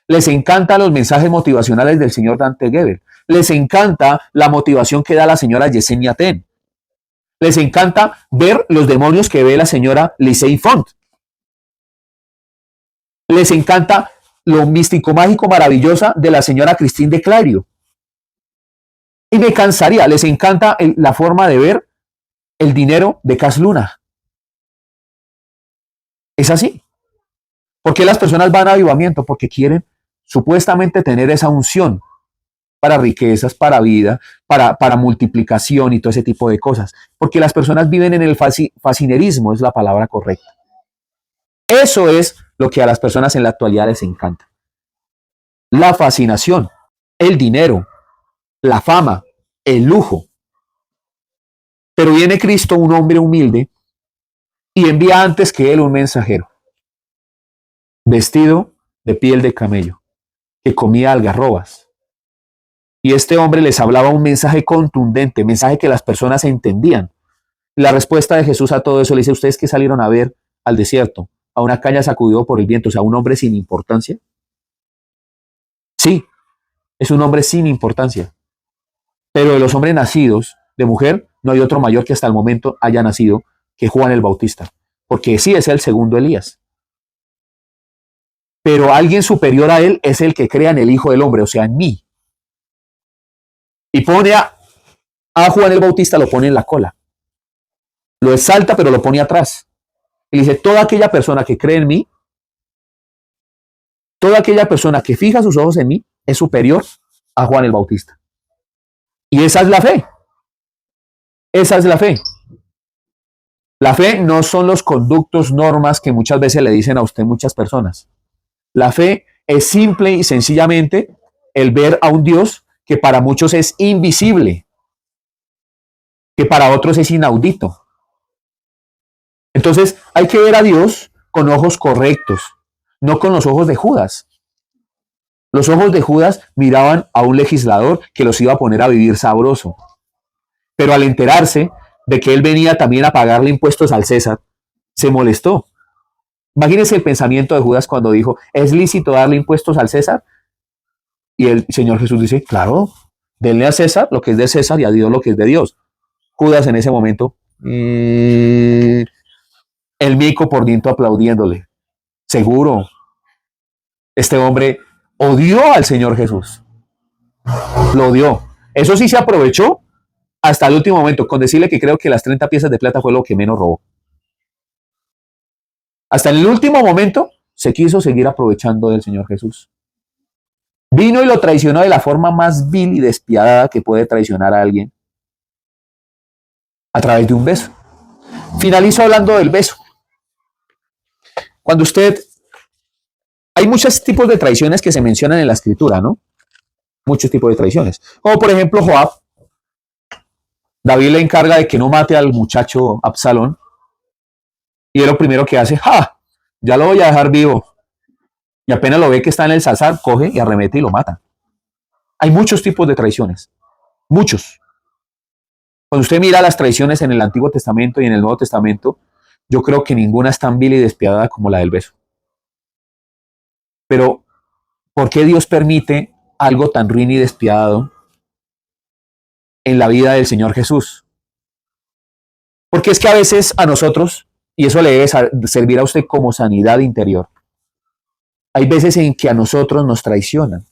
Les encantan los mensajes motivacionales del señor Dante Gebel. Les encanta la motivación que da la señora Yesenia Ten. Les encanta ver los demonios que ve la señora Lisey Font. Les encanta lo místico, mágico, maravillosa de la señora Christine de Clario. Y me cansaría. Les encanta la forma de ver el dinero de Cas Luna. Es así. ¿Por qué las personas van a avivamiento? Porque quieren supuestamente tener esa unción para riquezas, para vida, para multiplicación y todo ese tipo de cosas. Porque las personas viven en el fascinerismo, es la palabra correcta. Eso es lo que a las personas en la actualidad les encanta. La fascinación, el dinero, la fama, el lujo. Pero viene Cristo, un hombre humilde, y envía antes que él un mensajero, vestido de piel de camello, que comía algarrobas. Y este hombre les hablaba un mensaje contundente, mensaje que las personas entendían. La respuesta de Jesús a todo eso le dice, ¿ustedes que salieron a ver al desierto? ¿A una caña sacudido por el viento? O sea, un hombre sin importancia. Sí, es un hombre sin importancia. Pero de los hombres nacidos de mujer, no hay otro mayor que hasta el momento haya nacido que Juan el Bautista. Porque sí es el segundo Elías. Pero alguien superior a él es el que crea en el Hijo del Hombre, o sea, en mí. Y pone a Juan el Bautista, lo pone en la cola. Lo exalta, pero lo pone atrás. Y dice, toda aquella persona que cree en mí, toda aquella persona que fija sus ojos en mí, es superior a Juan el Bautista. Y esa es la fe. Esa es la fe. La fe no son los conductos, normas que muchas veces le dicen a usted muchas personas. La fe es simple y sencillamente el ver a un Dios que para muchos es invisible, que para otros es inaudito. Entonces hay que ver a Dios con ojos correctos, no con los ojos de Judas. Los ojos de Judas miraban a un legislador que los iba a poner a vivir sabroso. Pero al enterarse de que él venía también a pagarle impuestos al César, se molestó. Imagínense el pensamiento de Judas cuando dijo, ¿es lícito darle impuestos al César? Y el Señor Jesús dice, claro, denle a César lo que es de César y a Dios lo que es de Dios. Judas en ese momento, el mico por dentro aplaudiéndole. Seguro, Este hombre odió al Señor Jesús. Lo odió. Eso sí se aprovechó hasta el último momento, con decirle que creo que las 30 piezas de plata fue lo que menos robó. Hasta en el último momento se quiso seguir aprovechando del Señor Jesús. Vino y lo traicionó de la forma más vil y despiadada que puede traicionar a alguien, a través de un beso. Finalizo hablando del beso. Cuando usted... Hay muchos tipos de traiciones que se mencionan en la escritura, ¿no? Muchos tipos de traiciones. Como por ejemplo Joab. David le encarga de que no mate al muchacho Absalón. Y es lo primero que hace. ¡Ja! Ya lo voy a dejar vivo. Y apenas lo ve que está en el zarzal, coge y arremete y lo mata. Hay muchos tipos de traiciones. Muchos. Cuando usted mira las traiciones en el Antiguo Testamento y en el Nuevo Testamento, yo creo que ninguna es tan vil y despiadada como la del beso. Pero, ¿por qué Dios permite algo tan ruin y despiadado en la vida del Señor Jesús? Porque es que a veces a nosotros, y eso le debe servir a usted como sanidad interior, hay veces en que a nosotros nos traicionan.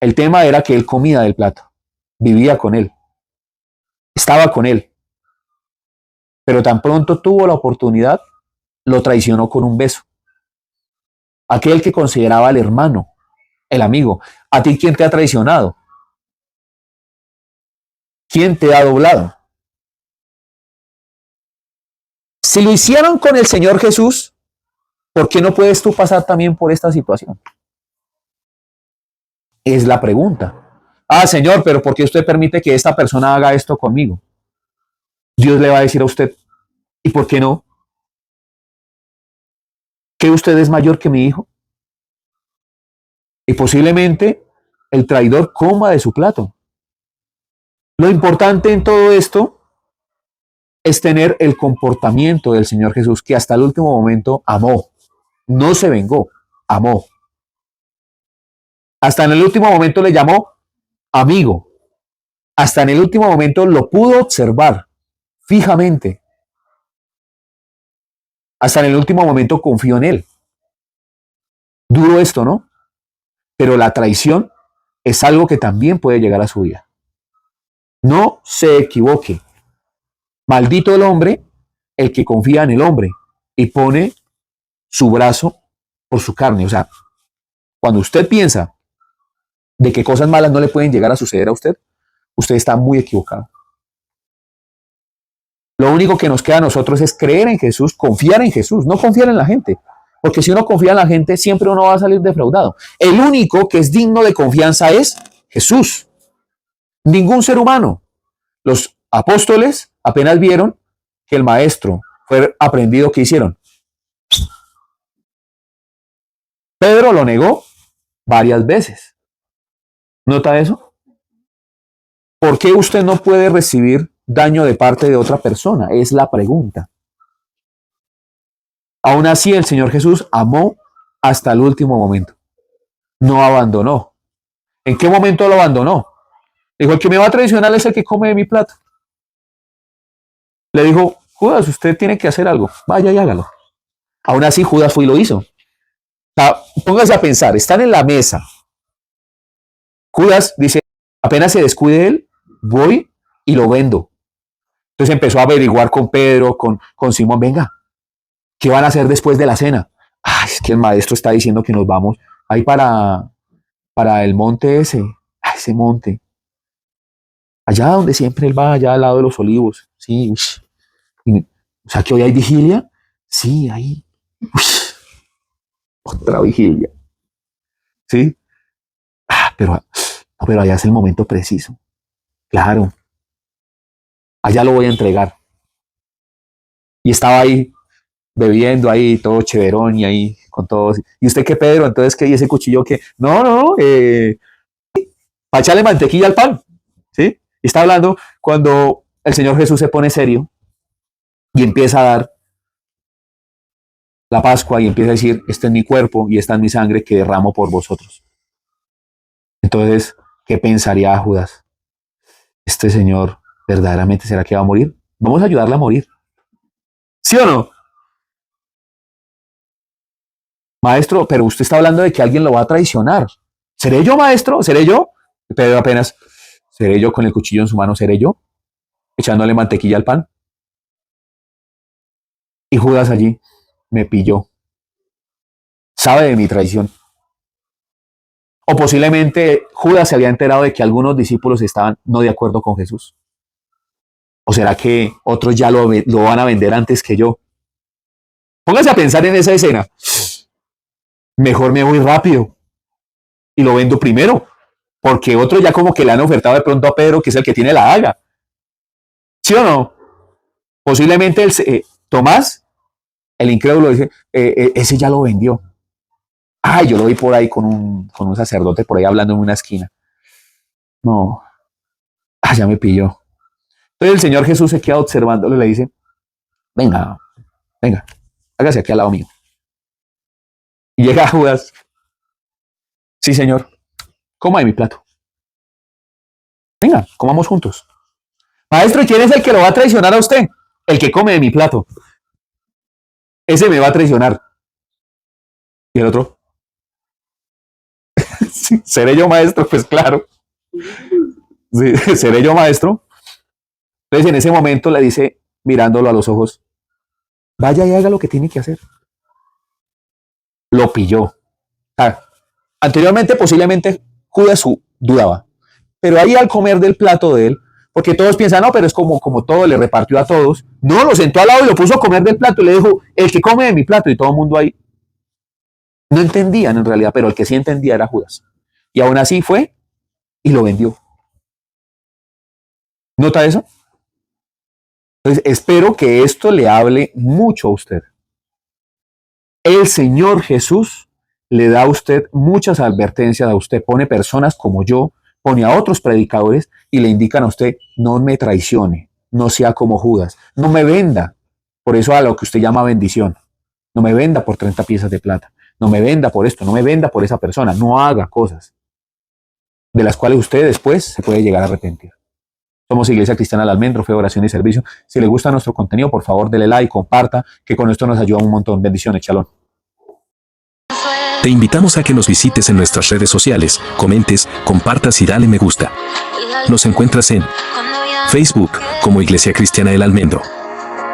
El tema era que él comía del plato, vivía con él, estaba con él, pero tan pronto tuvo la oportunidad, lo traicionó con un beso. Aquel que consideraba el hermano, el amigo. ¿A ti quién te ha traicionado? ¿Quién te ha doblado? Si lo hicieron con el Señor Jesús, ¿por qué no puedes tú pasar también por esta situación? Es la pregunta. Ah, Señor, pero ¿por qué usted permite que esta persona haga esto conmigo? Dios le va a decir a usted, ¿y por qué no? ¿Que usted es mayor que mi hijo? Y posiblemente el traidor coma de su plato. Lo importante en todo esto es tener el comportamiento del Señor Jesús, que hasta el último momento amó, no se vengó, amó. Hasta en el último momento le llamó amigo. Hasta en el último momento lo pudo observar fijamente. Hasta en el último momento confió en él. Duro esto, ¿no? Pero la traición es algo que también puede llegar a su vida. No se equivoque. Maldito el hombre, el que confía en el hombre y pone su brazo por su carne. O sea, cuando usted piensa de que cosas malas no le pueden llegar a suceder a usted, usted está muy equivocado. Lo único que nos queda a nosotros es creer en Jesús, confiar en Jesús, no confiar en la gente. Porque si uno confía en la gente, siempre uno va a salir defraudado. El único que es digno de confianza es Jesús. Ningún ser humano. Los apóstoles apenas vieron que el maestro fue aprendido, ¿qué hicieron? Pedro lo negó varias veces. ¿Nota eso? ¿Por qué usted no puede recibir daño de parte de otra persona? Es la pregunta. Aún así, el Señor Jesús amó hasta el último momento. No abandonó. ¿En qué momento lo abandonó? Dijo, el que me va a traicionar es el que come de mi plato. Le dijo, Judas, usted tiene que hacer algo. Vaya y hágalo. Aún así, Judas fue y lo hizo. O sea, póngase a pensar, están en la mesa. Judas dice, apenas se descuide él, voy y lo vendo. Entonces empezó a averiguar con Pedro, con Simón, venga, ¿qué van a hacer después de la cena? Ay, es que el maestro está diciendo que nos vamos ahí para el monte ese, ese monte. Allá donde siempre él va, allá al lado de los olivos. Sí, o sea que hoy hay vigilia. Sí, ahí. Otra vigilia. Sí. Pero allá es el momento preciso. Claro. Allá lo voy a entregar. Y estaba ahí bebiendo ahí, todo chéverón y ahí con todos. ¿Y usted qué, Pedro? Entonces, ¿qué? ¿Y ese cuchillo qué? No, para echarle mantequilla al pan. ¿Sí? Y está hablando cuando el Señor Jesús se pone serio y empieza a dar la Pascua y empieza a decir, este es mi cuerpo y esta es mi sangre que derramo por vosotros. Entonces, ¿qué pensaría Judas? Este señor, ¿verdaderamente será que va a morir? Vamos a ayudarle a morir. ¿Sí o no? Maestro, pero usted está hablando de que alguien lo va a traicionar. ¿Seré yo, maestro? ¿Seré yo? Pedro apenas, ¿seré yo con el cuchillo en su mano? ¿Seré yo? Echándole mantequilla al pan. Y Judas allí me pilló. Sabe de mi traición. O posiblemente Judas se había enterado de que algunos discípulos estaban no de acuerdo con Jesús. ¿O será que otros ya lo van a vender antes que yo? Póngase a pensar en esa escena. Mejor me voy rápido y lo vendo primero, porque otros ya como que le han ofertado de pronto a Pedro, que es el que tiene la daga. ¿Sí o no? Posiblemente Tomás, el incrédulo, dice, ese ya lo vendió. Ay, yo lo vi por ahí con un sacerdote por ahí hablando en una esquina. No, ya me pilló. Entonces el Señor Jesús se queda observándolo y le dice, venga, hágase aquí al lado mío. Y llega Judas, sí Señor, coma de mi plato. Venga, comamos juntos. Maestro, ¿y quién es el que lo va a traicionar a usted? El que come de mi plato. Ese me va a traicionar. Y el otro, sí, ¿seré yo maestro? Pues claro. Sí, ¿seré yo maestro? Entonces en ese momento le dice, mirándolo a los ojos, vaya y haga lo que tiene que hacer. Lo pilló. Anteriormente posiblemente Judas dudaba, pero ahí al comer del plato de él, porque todos piensan, no, pero es como todo, le repartió a todos. No, lo sentó al lado y lo puso a comer del plato y le dijo, el que come de mi plato, y todo el mundo ahí. No entendían en realidad, pero el que sí entendía era Judas. Y aún así fue y lo vendió. ¿Nota eso? Entonces, espero que esto le hable mucho a usted. El Señor Jesús le da a usted muchas advertencias a usted. Pone personas como yo, pone a otros predicadores y le indican a usted, no me traicione, no sea como Judas, no me venda. Por eso a lo que usted llama bendición. No me venda por 30 piezas de plata. No me venda por esto, no me venda por esa persona. No haga cosas de las cuales usted después se puede llegar a arrepentir. Somos Iglesia Cristiana del Almendro, Fe, Oración y Servicio. Si le gusta nuestro contenido, por favor, dele like, comparta, que con esto nos ayuda un montón. Bendiciones, shalom. Te invitamos a que nos visites en nuestras redes sociales, comentes, compartas y dale me gusta. Nos encuentras en Facebook como Iglesia Cristiana del Almendro,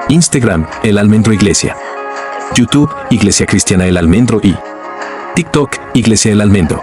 Instagram El Almendro Iglesia, YouTube Iglesia Cristiana del Almendro y TikTok Iglesia del Almendro.